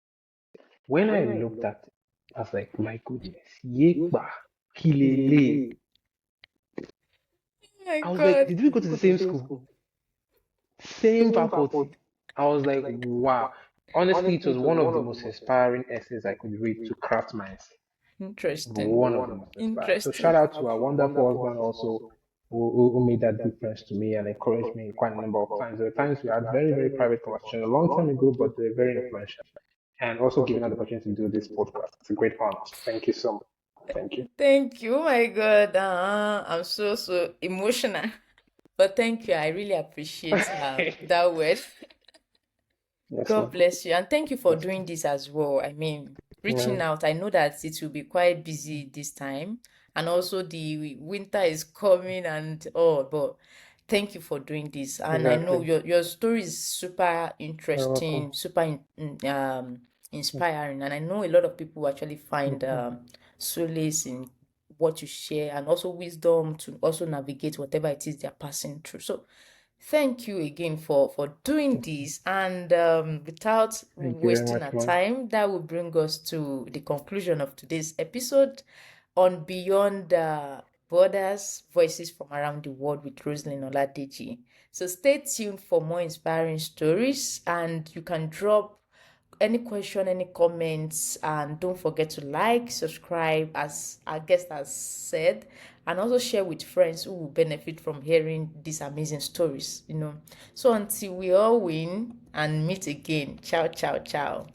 S1: When I looked at it, I was like, my goodness, yepa, kilele.
S2: Oh my
S1: I was like,
S2: God.
S1: did we go to the same school? Same faculty. I was like, wow. Honestly, it was one of the most inspiring essays I could read to craft my essay.
S2: Interesting.
S1: One of the most inspiring. So
S2: Interesting.
S1: shout out to our wonderful husband also who made that difference to me and encouraged me quite a number of times. There were times we had very, very private conversations a long time ago, but they were very influential. And also giving us the opportunity to do this podcast. It's a great honor. Thank you so much. Thank you.
S2: Thank you. Oh my God. I'm so emotional. But thank you. I really appreciate that word.
S1: Yes,
S2: God
S1: ma'am.
S2: bless you. And thank you for
S1: Yes,
S2: doing
S1: ma'am.
S2: this as well. I mean, reaching
S1: Yeah.
S2: out. I know that it will be quite busy this time. And also the winter is coming and all, but thank you for doing this. And I know
S1: Exactly.
S2: your story is super
S1: You're welcome.
S2: interesting, super inspiring. And I know a lot of people actually find
S1: Mhm.
S2: solace in what you share and also wisdom to also navigate whatever it is they're passing through. So thank you again for doing this. And without
S1: Thank you very
S2: wasting
S1: much,
S2: our
S1: ma'am.
S2: time, that will bring us to the conclusion of today's episode on Beyond Borders, Voices from Around the World with Rosalind Oladeji. So stay tuned for more inspiring stories, and you can drop any question, any comments, and don't forget to like, subscribe, as our guest has said, and also share with friends who will benefit from hearing these amazing stories. So until we all win and meet again, ciao, ciao, ciao.